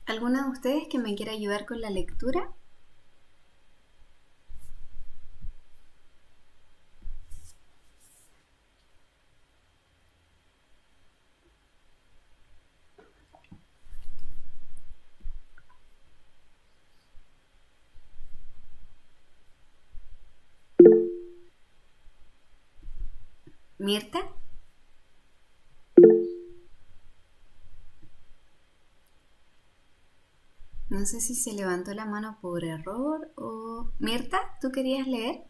¿Alguna de ustedes que me quiera ayudar con la lectura? ¿Mirta? No sé si se levantó la mano por error o... Mirta, ¿tú querías leer?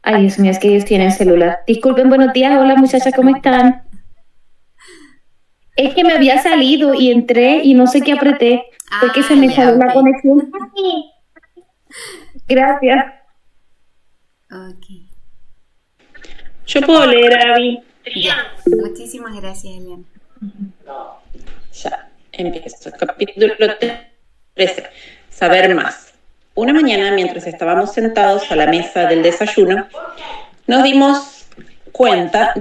Ay, Dios mío, es que ellos tienen celular. Disculpen, buenos días, hola muchachas, ¿cómo están? Es que me había salido y entré y no sé qué apreté. Fue que se me salió la conexión. Gracias. Ok. Yo puedo leer, Abby. Ya, muchísimas gracias, Eliana. Ya, empiezo. Capítulo 13. Saber más. Una mañana, mientras estábamos sentados a la mesa del desayuno, nos dimos cuenta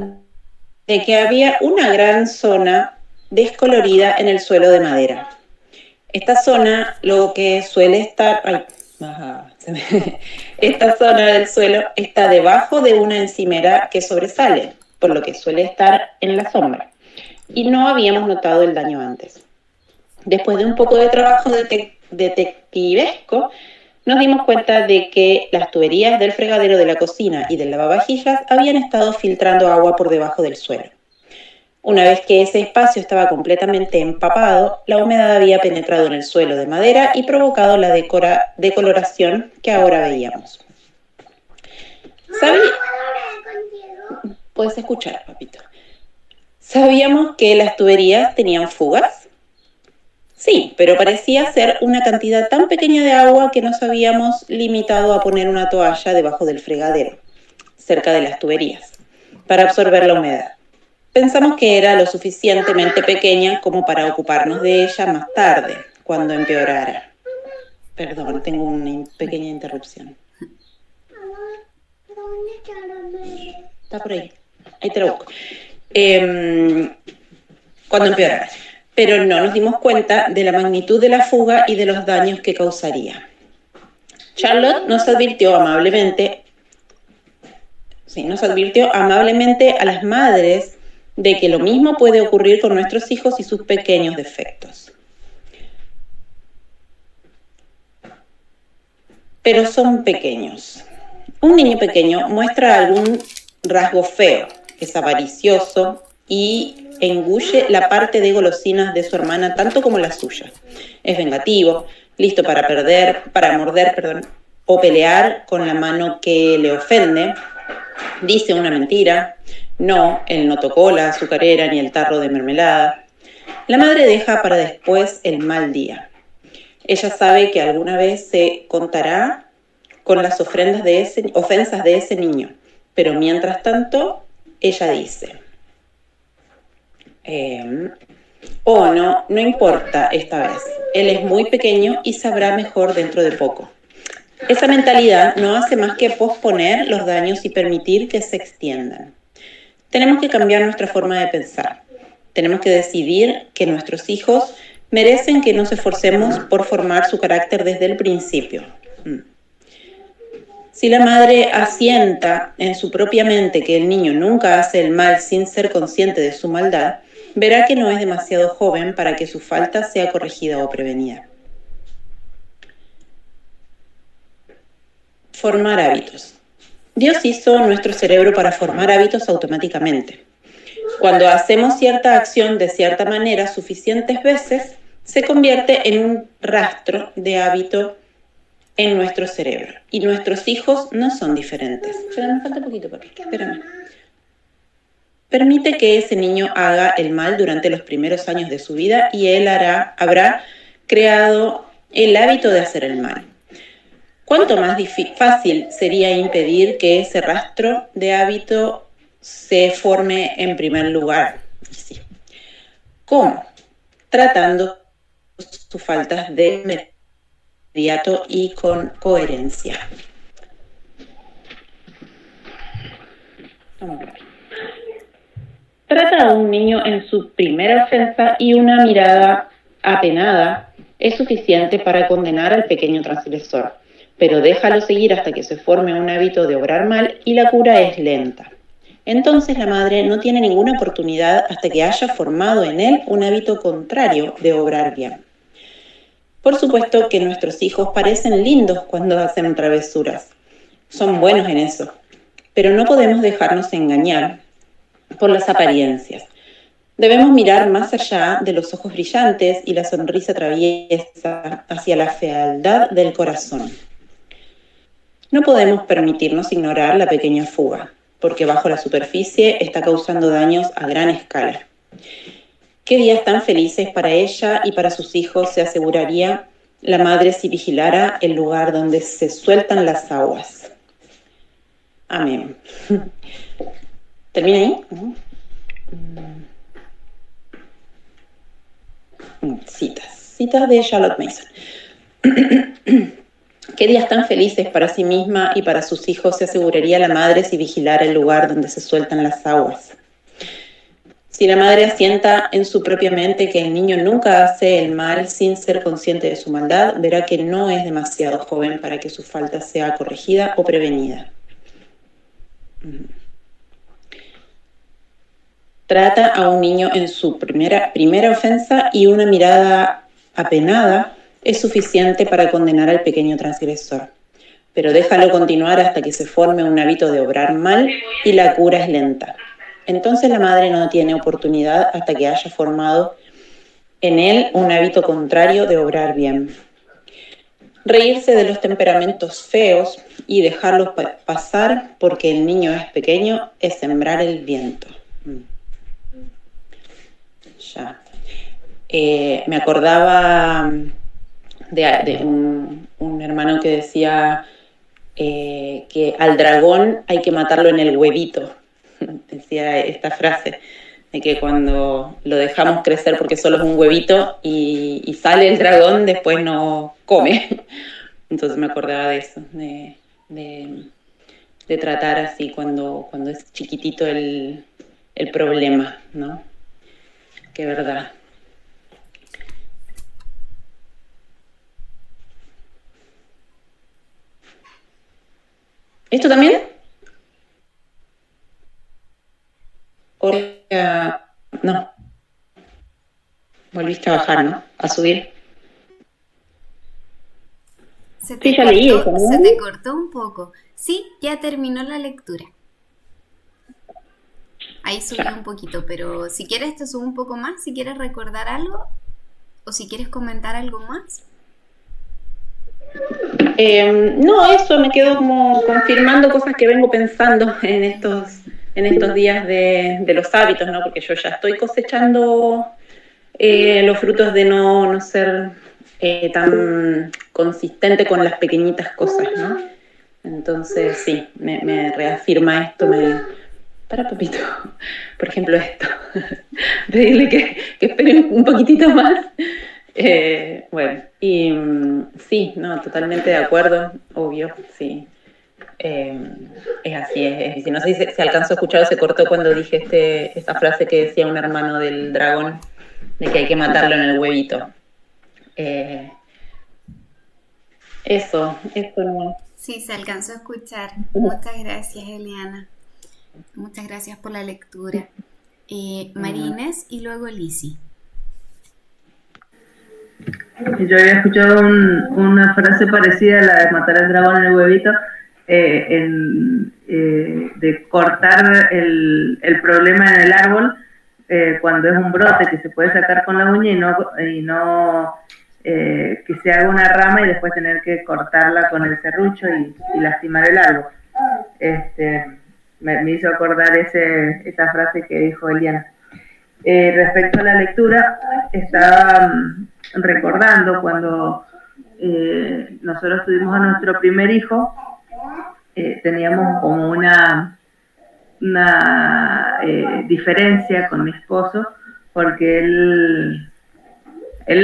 de que había una gran zona descolorida en el suelo de madera. Esta zona, lo que suele estar... Esta zona del suelo está debajo de una encimera que sobresale, por lo que suele estar en la sombra. Y no habíamos notado el daño antes. Después de un poco de trabajo detectivesco, nos dimos cuenta de que las tuberías del fregadero de la cocina y del lavavajillas habían estado filtrando agua por debajo del suelo. Una vez que ese espacio estaba completamente empapado, la humedad había penetrado en el suelo de madera y provocado la decoloración que ahora veíamos. Puedes escuchar, papito. ¿Sabíamos que las tuberías tenían fugas? Sí, pero parecía ser una cantidad tan pequeña de agua que nos habíamos limitado a poner una toalla debajo del fregadero, cerca de las tuberías, para absorber la humedad. Pensamos que era lo suficientemente pequeña como para ocuparnos de ella más tarde, cuando empeorara. Perdón, tengo una pequeña interrupción. Está por ahí. Ahí te lo busco. Cuando empeorara. Pero no nos dimos cuenta de la magnitud de la fuga y de los daños que causaría. Charlotte nos advirtió amablemente a las madres de que lo mismo puede ocurrir con nuestros hijos y sus pequeños defectos. Pero son pequeños. Un niño pequeño muestra algún rasgo feo, es avaricioso y engulle la parte de golosinas de su hermana tanto como la suya. Es vengativo, listo para morder, o pelear con la mano que le ofende. Dice una mentira. No, él no tocó la azucarera ni el tarro de mermelada. La madre deja para después el mal día. Ella sabe que alguna vez se contará con las ofensas de ese niño, pero mientras tanto, ella dice, no importa esta vez, él es muy pequeño y sabrá mejor dentro de poco. Esa mentalidad no hace más que posponer los daños y permitir que se extiendan. Tenemos que cambiar nuestra forma de pensar. Tenemos que decidir que nuestros hijos merecen que nos esforcemos por formar su carácter desde el principio. Si la madre asienta en su propia mente que el niño nunca hace el mal sin ser consciente de su maldad, verá que no es demasiado joven para que su falta sea corregida o prevenida. Formar hábitos. Dios hizo nuestro cerebro para formar hábitos automáticamente. Cuando hacemos cierta acción de cierta manera suficientes veces, se convierte en un rastro de hábito en nuestro cerebro. Y nuestros hijos no son diferentes. Espera, me falta poquito, papi. Espérame. Permite que ese niño haga el mal durante los primeros años de su vida y él habrá creado el hábito de hacer el mal. ¿Cuánto más fácil sería impedir que ese rastro de hábito se forme en primer lugar? Sí. ¿Cómo? Tratando sus faltas de inmediato y con coherencia. Vamos a ver. Trata a un niño en su primera ofensa y una mirada apenada es suficiente para condenar al pequeño transgresor, pero déjalo seguir hasta que se forme un hábito de obrar mal y la cura es lenta. Entonces la madre no tiene ninguna oportunidad hasta que haya formado en él un hábito contrario de obrar bien. Por supuesto que nuestros hijos parecen lindos cuando hacen travesuras. Son buenos en eso, pero no podemos dejarnos engañar por las apariencias. Debemos mirar más allá de los ojos brillantes y la sonrisa traviesa hacia la fealdad del corazón. No podemos permitirnos ignorar la pequeña fuga, porque bajo la superficie está causando daños a gran escala. ¿Qué días tan felices para ella y para sus hijos se aseguraría la madre si vigilara el lugar donde se sueltan las aguas? Amén. ¿Termina ahí? Citas de Charlotte Mason. ¿Qué días tan felices para sí misma y para sus hijos se aseguraría la madre si vigilara el lugar donde se sueltan las aguas? Si la madre asienta en su propia mente que el niño nunca hace el mal sin ser consciente de su maldad, verá que no es demasiado joven para que su falta sea corregida o prevenida. Trata a un niño en su primera ofensa y una mirada apenada es suficiente para condenar al pequeño transgresor. Pero déjalo continuar hasta que se forme un hábito de obrar mal y la cura es lenta. Entonces la madre no tiene oportunidad hasta que haya formado en él un hábito contrario de obrar bien. Reírse de los temperamentos feos y dejarlos pasar porque el niño es pequeño es sembrar el viento. Ya. Me acordaba de un hermano que decía que al dragón hay que matarlo en el huevito. Decía esta frase de que cuando lo dejamos crecer porque solo es un huevito y sale el dragón, después no come. Entonces me acordaba de eso, de tratar así cuando es chiquitito el problema, ¿no? Qué verdad. ¿Esto también? No. Volviste a bajar, ¿no? A subir. Se te, Sí, ya leí eso, ¿no? se te cortó un poco. Sí, ya terminó la lectura. Ahí subí un poquito, pero si quieres te subo un poco más, si quieres recordar algo o si quieres comentar algo más. No, eso me quedo como confirmando cosas que vengo pensando en estos días de los hábitos, ¿no? Porque yo ya estoy cosechando los frutos de no ser tan consistente con las pequeñitas cosas, ¿no? Entonces sí, me reafirma esto, para papito, por ejemplo esto, pedirle que espere un poquitito más. Bueno, y sí, no, totalmente de acuerdo, obvio, sí. Es así, es. No sé si alcanzó a escuchar o se cortó cuando dije esta frase que decía un hermano del dragón, de que hay que matarlo en el huevito. Eso no. Sí, se alcanzó a escuchar. Muchas gracias, Eliana. Muchas gracias por la lectura. María Inés y luego Lisi. Yo había escuchado una frase parecida a la de matar al dragón en el huevito, de cortar el problema en el árbol cuando es un brote que se puede sacar con la uña y no que se haga una rama y después tener que cortarla con el serrucho y lastimar el árbol. Me hizo acordar esa frase que dijo Eliana. Respecto a la lectura, estaba recordando cuando nosotros tuvimos a nuestro primer hijo, teníamos como una diferencia con mi esposo, porque él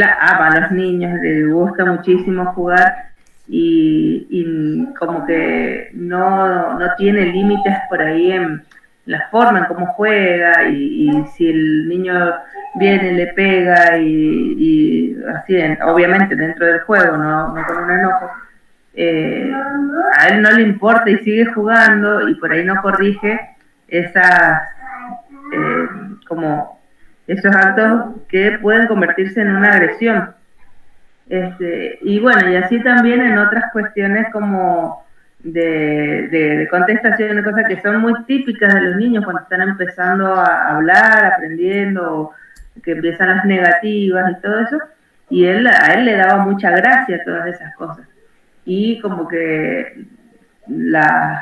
ama a los niños, le gusta muchísimo jugar y como que no tiene límites por ahí en la forma en cómo juega y si el niño viene, le pega y así, obviamente dentro del juego, no con un enojo. A él no le importa y sigue jugando y por ahí no corrige como esos actos que pueden convertirse en una agresión. Y bueno, y así también en otras cuestiones como de contestación, de cosas que son muy típicas de los niños cuando están empezando a hablar, aprendiendo, que empiezan las negativas y todo eso, y a él le daba mucha gracia todas esas cosas, y como que las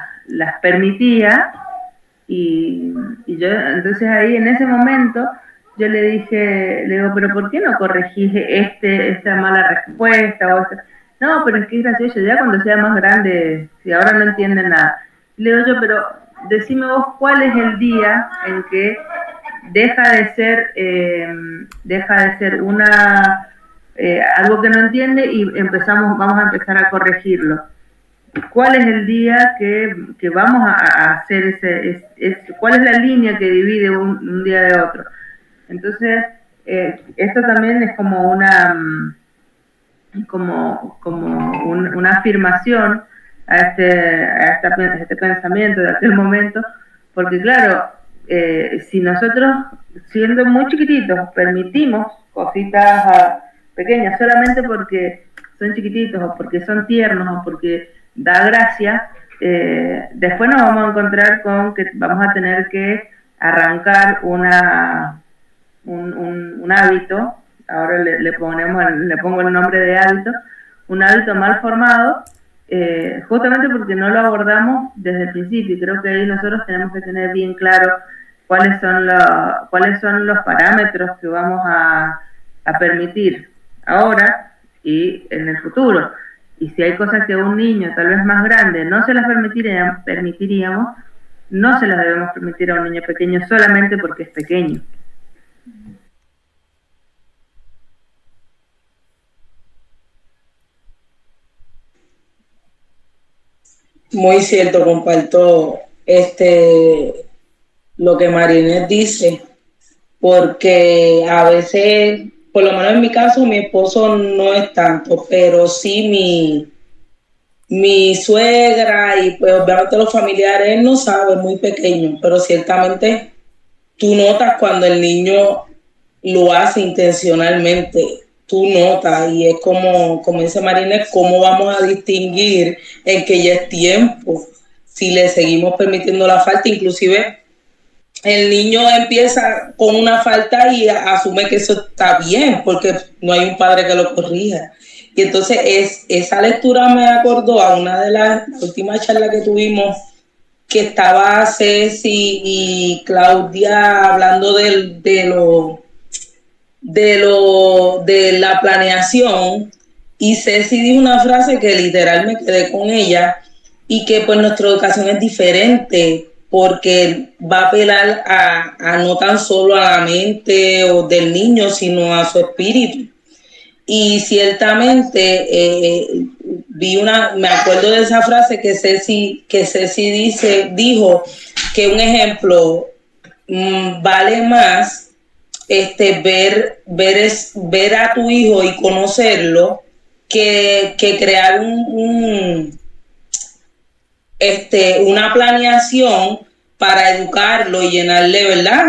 permitía, y yo, entonces ahí en ese momento, yo le digo, pero ¿por qué no corregís esta mala respuesta? No, pero es que es gracioso, ya cuando sea más grande, si ahora no entiende nada. Le digo yo, pero decime vos cuál es el día en que deja de ser algo que no entiende y vamos a empezar a corregirlo. ¿Cuál es el día que vamos a hacer cuál es la línea que divide un día de otro? Entonces, esto también es como una afirmación a este pensamiento de aquel momento, porque claro, si nosotros, siendo muy chiquititos, permitimos cositas pequeñas solamente porque son chiquititos o porque son tiernos o porque da gracia, después nos vamos a encontrar con que vamos a tener que arrancar un hábito. Ahora le pongo el nombre de hábito, un hábito mal formado, justamente porque no lo abordamos desde el principio. Y creo que ahí nosotros tenemos que tener bien claro cuáles son los parámetros que vamos a permitir ahora y en el futuro. Y si hay cosas que a un niño tal vez más grande no se las permitiríamos, no se las debemos permitir a un niño pequeño solamente porque es pequeño. Muy cierto, comparto lo que Marinette dice, porque a veces, por lo menos en mi caso, mi esposo no es tanto, pero sí mi suegra y pues obviamente los familiares, él no sabe, es muy pequeño, pero ciertamente tú notas cuando el niño lo hace intencionalmente. Tú notas, y es como dice Marinette, cómo vamos a distinguir en que ya es tiempo, si le seguimos permitiendo la falta. Inclusive el niño empieza con una falta y asume que eso está bien, porque no hay un padre que lo corrija. Y entonces esa lectura me acordó a una de las últimas charlas que tuvimos, que estaba Ceci y Claudia hablando de la planeación, y Ceci dijo una frase que literal me quedé con ella, y que pues nuestra educación es diferente porque va a apelar a no tan solo a la mente o del niño, sino a su espíritu. Y ciertamente me acuerdo de esa frase que Ceci dijo que un ejemplo vale más ver a tu hijo y conocerlo que crear una planeación para educarlo y llenarle, ¿verdad?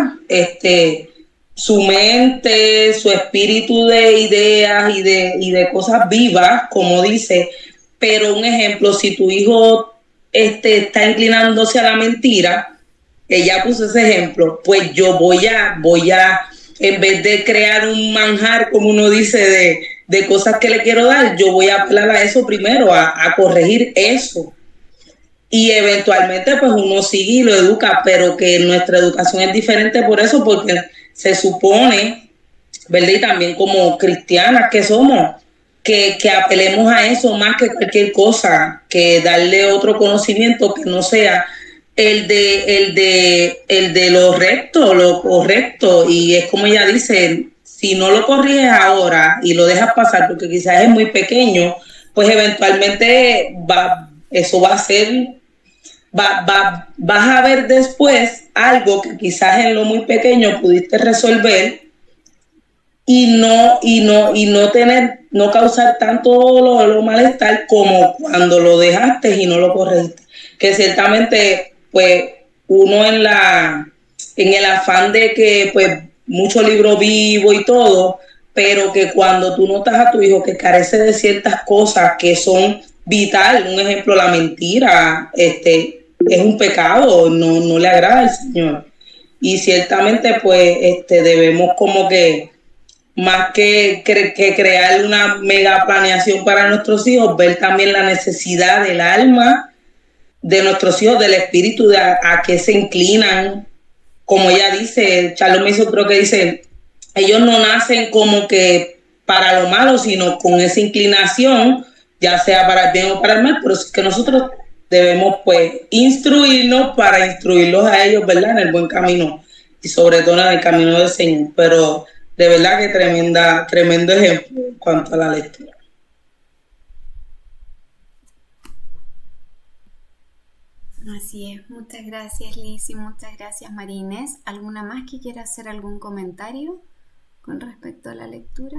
Su mente, su espíritu de ideas y de cosas vivas, como dice. Pero un ejemplo, si tu hijo está inclinándose a la mentira, ella puso ese ejemplo, pues yo voy a en vez de crear un manjar, como uno dice, de cosas que le quiero dar, yo voy a apelar a eso primero, a corregir eso. Y eventualmente pues uno sigue y lo educa, pero que nuestra educación es diferente por eso, porque se supone, ¿verdad? Y también como cristianas que somos, que apelemos a eso más que cualquier cosa, que darle otro conocimiento que no sea el de lo recto, lo correcto. Y es como ella dice, si no lo corriges ahora y lo dejas pasar porque quizás es muy pequeño, pues eventualmente eso va a ser, vas a ver después algo que quizás en lo muy pequeño pudiste resolver y no causar tanto lo malestar como cuando lo dejaste y no lo corregiste. Que ciertamente pues uno en el afán de que pues mucho libro vivo y todo, pero que cuando tú notas a tu hijo que carece de ciertas cosas que son vital, un ejemplo, la mentira, es un pecado, no le agrada al Señor. Y ciertamente pues debemos como que más que crear una mega planeación para nuestros hijos, ver también la necesidad del alma de nuestros hijos, del espíritu, a qué se inclinan. Como ella dice, Charles Mason creo que dice, ellos no nacen como que para lo malo, sino con esa inclinación, ya sea para el bien o para el mal, pero es que nosotros debemos pues instruirnos para instruirlos a ellos, ¿verdad? En el buen camino y sobre todo en el camino del Señor. Pero de verdad que tremendo ejemplo en cuanto a la lectura. Así es, muchas gracias Liz y muchas gracias María Inés. ¿Alguna más que quiera hacer algún comentario con respecto a la lectura?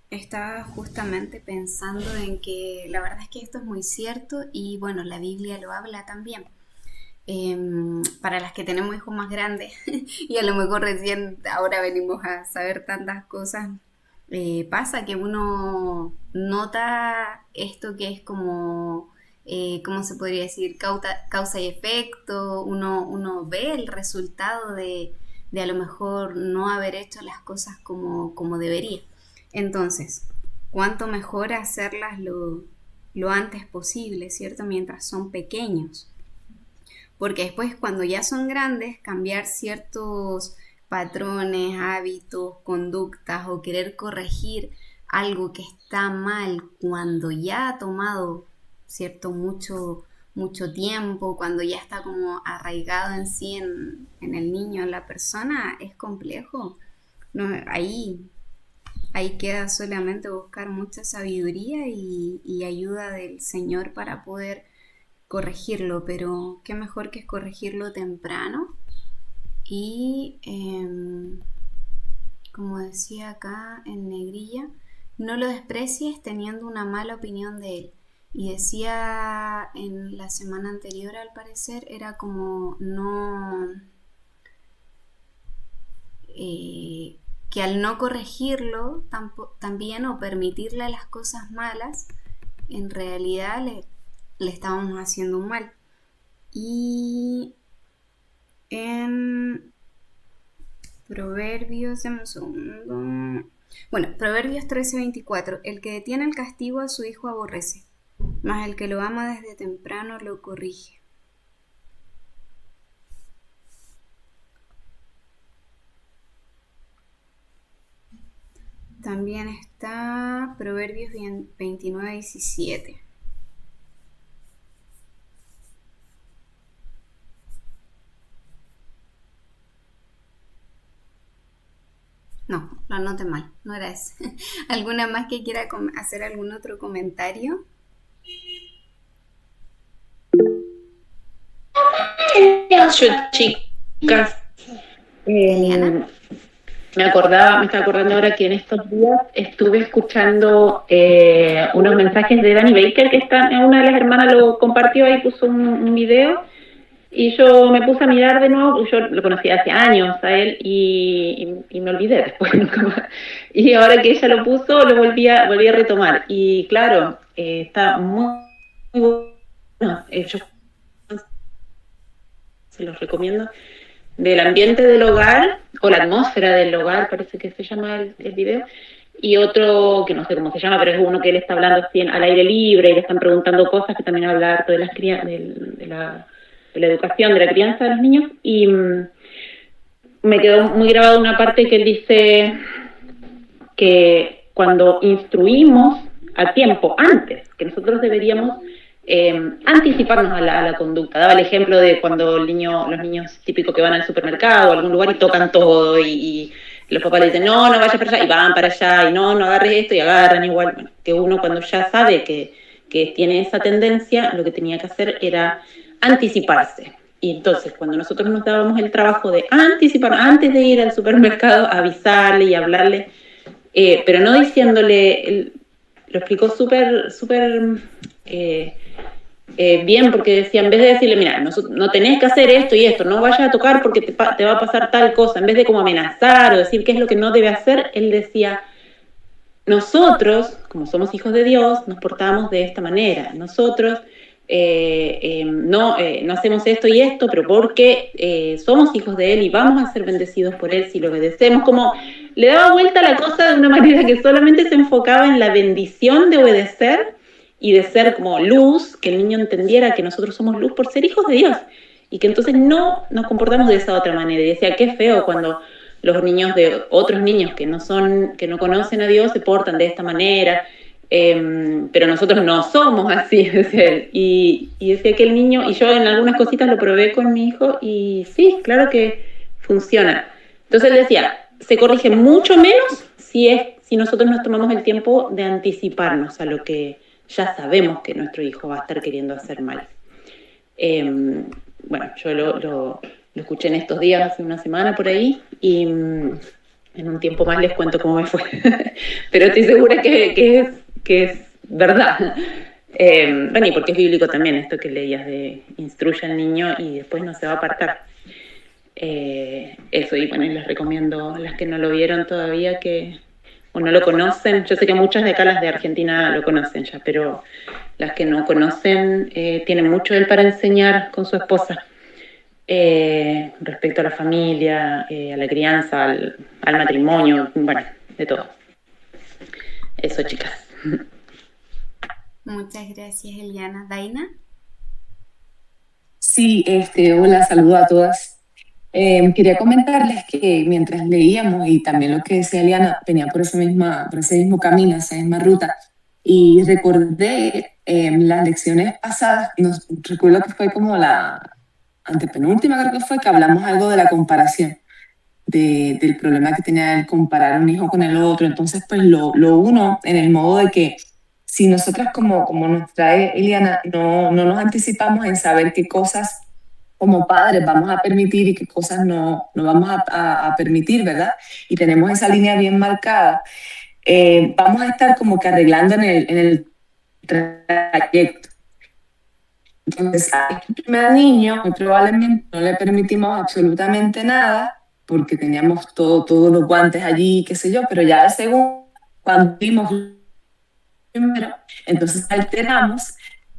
Estaba justamente pensando en que la verdad es que esto es muy cierto y bueno, la Biblia lo habla también. Para las que tenemos hijos más grandes y a lo mejor recién ahora venimos a saber tantas cosas, pasa que uno nota esto que es como, ¿cómo se podría decir? Causa y efecto, uno ve el resultado de a lo mejor no haber hecho las cosas como debería. Entonces, cuánto mejor hacerlas lo antes posible, ¿cierto? Mientras son pequeños. Porque después, cuando ya son grandes, cambiar ciertos patrones, hábitos, conductas o querer corregir algo que está mal cuando ya ha tomado, ¿cierto? Mucho tiempo, cuando ya está como arraigado en sí, en el niño, en la persona, es complejo. No, ahí queda solamente buscar mucha sabiduría y ayuda del Señor para poder corregirlo, pero qué mejor que corregirlo temprano y como decía acá en negrilla, no lo desprecies teniendo una mala opinión de él. Y decía en la semana anterior, al parecer, era como no... que al no corregirlo también o permitirle las cosas malas, en realidad le estábamos haciendo un mal. Y en Proverbios, dame un segundo. Bueno, Proverbios 13:24, el que detiene el castigo a su hijo aborrece, mas el que lo ama desde temprano lo corrige. También está Proverbios 29:17. No, lo anoté mal, no era ese. ¿Alguna más que quiera hacer algún otro comentario? Chicas, Eliana. me estaba acordando ahora que en estos días estuve escuchando unos mensajes de Danny Baker, que una de las hermanas lo compartió ahí, puso un video, y yo me puse a mirar de nuevo, yo lo conocía hace años a él y me olvidé después nunca más. Y ahora que ella lo puso, lo volví a retomar. Y claro, está muy bueno, yo se los recomiendo, del ambiente del hogar, o la atmósfera del hogar, parece que se llama el video, y otro, que no sé cómo se llama, pero es uno que él está hablando así al aire libre, y le están preguntando cosas, que también habla harto de la educación, de la crianza de los niños, y me quedó muy grabada una parte que él dice que cuando instruimos a tiempo, antes, que nosotros deberíamos anticiparnos a la conducta. Daba el ejemplo de cuando los niños típicos que van al supermercado o a algún lugar y tocan todo y los papás le dicen no vayas para allá y van para allá y no agarres esto y agarran igual. Bueno, que uno cuando ya sabe que tiene esa tendencia, lo que tenía que hacer era anticiparse. Y entonces cuando nosotros nos dábamos el trabajo de anticipar antes de ir al supermercado, avisarle y hablarle, pero no diciéndole, lo explicó súper bien, porque decía, en vez de decirle, mira, no tenés que hacer esto y esto, no vayas a tocar porque te va a pasar tal cosa, en vez de como amenazar o decir qué es lo que no debe hacer, él decía, nosotros, como somos hijos de Dios, nos portamos de esta manera, nosotros no hacemos esto y esto, pero porque somos hijos de Él y vamos a ser bendecidos por Él si lo obedecemos. Como le daba vuelta a la cosa de una manera que solamente se enfocaba en la bendición de obedecer y de ser como luz, que el niño entendiera que nosotros somos luz por ser hijos de Dios y que entonces no nos comportamos de esa otra manera. Y decía, qué feo cuando los niños de otros niños que no conocen a Dios se portan de esta manera, pero nosotros no somos así, decía él. Y decía que el niño, y yo en algunas cositas lo probé con mi hijo, y sí, claro que funciona. Entonces él decía, se corrige mucho menos si nosotros nos tomamos el tiempo de anticiparnos a lo que ya sabemos que nuestro hijo va a estar queriendo hacer mal. Bueno, yo lo escuché en estos días, hace una semana por ahí, y en un tiempo más les cuento cómo me fue. Pero estoy segura que es verdad. Bueno, y porque es bíblico también esto que leías de instruye al niño y después no se va a apartar. Eso, y bueno, les recomiendo a las que no lo vieron todavía o no lo conocen. Yo sé que muchas de acá, las de Argentina, lo conocen ya, pero las que no conocen tienen mucho él para enseñar con su esposa respecto a la familia, a la crianza, al matrimonio, bueno, de todo. Eso, chicas. Muchas gracias, Eliana. ¿Daina? Sí, hola, saludo a todas. Quería comentarles que mientras leíamos, y también lo que decía Eliana, venía por ese mismo camino, esa misma ruta, y recordé las lecciones pasadas, recuerdo que fue como la antepenúltima, creo que fue, que hablamos algo de la comparación, del problema que tenía el comparar un hijo con el otro. Entonces, pues lo uno en el modo de que si nosotras, como nos trae Eliana, no nos anticipamos en saber qué cosas como padres vamos a permitir y qué cosas no vamos a permitir, ¿verdad? Y tenemos esa línea bien marcada, vamos a estar como que arreglando en el trayecto. Entonces, a este primer niño, muy probablemente no le permitimos absolutamente nada, porque teníamos todos los guantes allí, qué sé yo, pero ya el segundo, cuando vimos primero, entonces alteramos,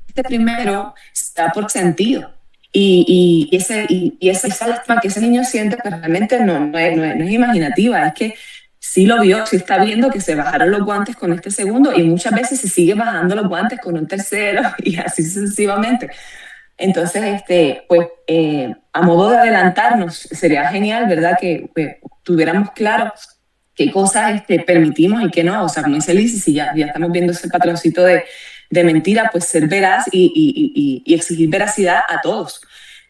este primero está por sentido. Y esa lástima que ese niño siente, que realmente no es imaginativa, es que sí lo vio, sí está viendo que se bajaron los guantes con este segundo y muchas veces se sigue bajando los guantes con un tercero y así sucesivamente. Entonces, pues, a modo de adelantarnos, sería genial, ¿verdad?, que tuviéramos claro qué cosas permitimos y qué no. O sea, como dice Lizy, si ya estamos viendo ese patroncito de mentira, pues ser veraz y exigir veracidad a todos.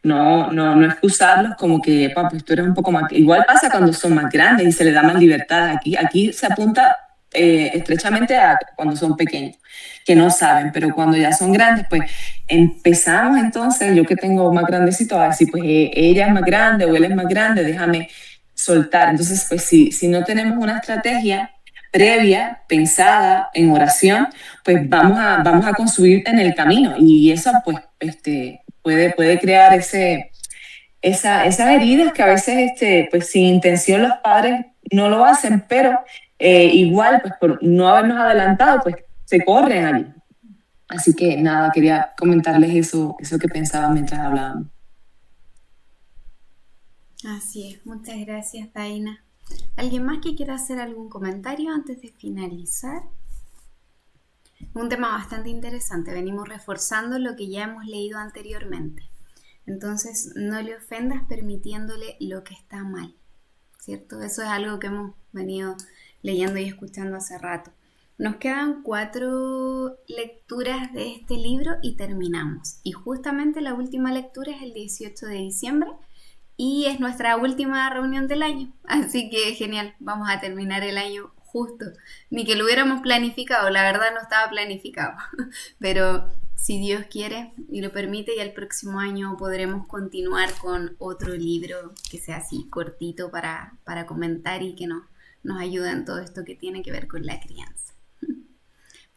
No excusarlos como que, pues tú eres un poco más... Igual pasa cuando son más grandes y se les da más libertad. Aquí se apunta estrechamente a cuando son pequeños, que no saben, pero cuando ya son grandes, pues empezamos entonces, yo que tengo más grandecito, a decir, pues ella es más grande o él es más grande, déjame soltar. Entonces, pues si no tenemos una estrategia previa, pensada, en oración, pues vamos a construir en el camino, y eso pues puede crear esas heridas que a veces pues sin intención los padres no lo hacen, pero igual pues por no habernos adelantado pues se corren allí. Así que nada, quería comentarles eso que pensaba mientras hablábamos. Así es, muchas gracias, Daina. ¿Alguien más que quiera hacer algún comentario antes de finalizar? Un tema bastante interesante, venimos reforzando lo que ya hemos leído anteriormente. Entonces, no le ofendas permitiéndole lo que está mal, ¿cierto? Eso es algo que hemos venido leyendo y escuchando hace rato. Nos quedan 4 lecturas de este libro y terminamos. Y justamente la última lectura es el 18 de diciembre y es nuestra última reunión del año. Así que genial, vamos a terminar el año justo. Ni que lo hubiéramos planificado, la verdad no estaba planificado. Pero si Dios quiere y lo permite, ya el próximo año podremos continuar con otro libro que sea así cortito para comentar y que nos ayude en todo esto que tiene que ver con la crianza.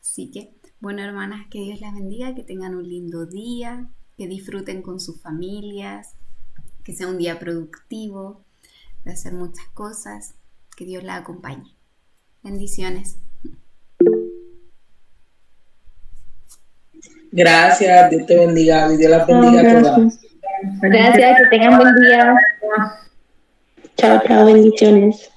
Así que, bueno, hermanas, que Dios las bendiga, que tengan un lindo día, que disfruten con sus familias, que sea un día productivo, de hacer muchas cosas, que Dios la acompañe. Bendiciones. Gracias, Dios te bendiga, Dios las bendiga a todas. Gracias, que tengan buen día. Chao, bendiciones.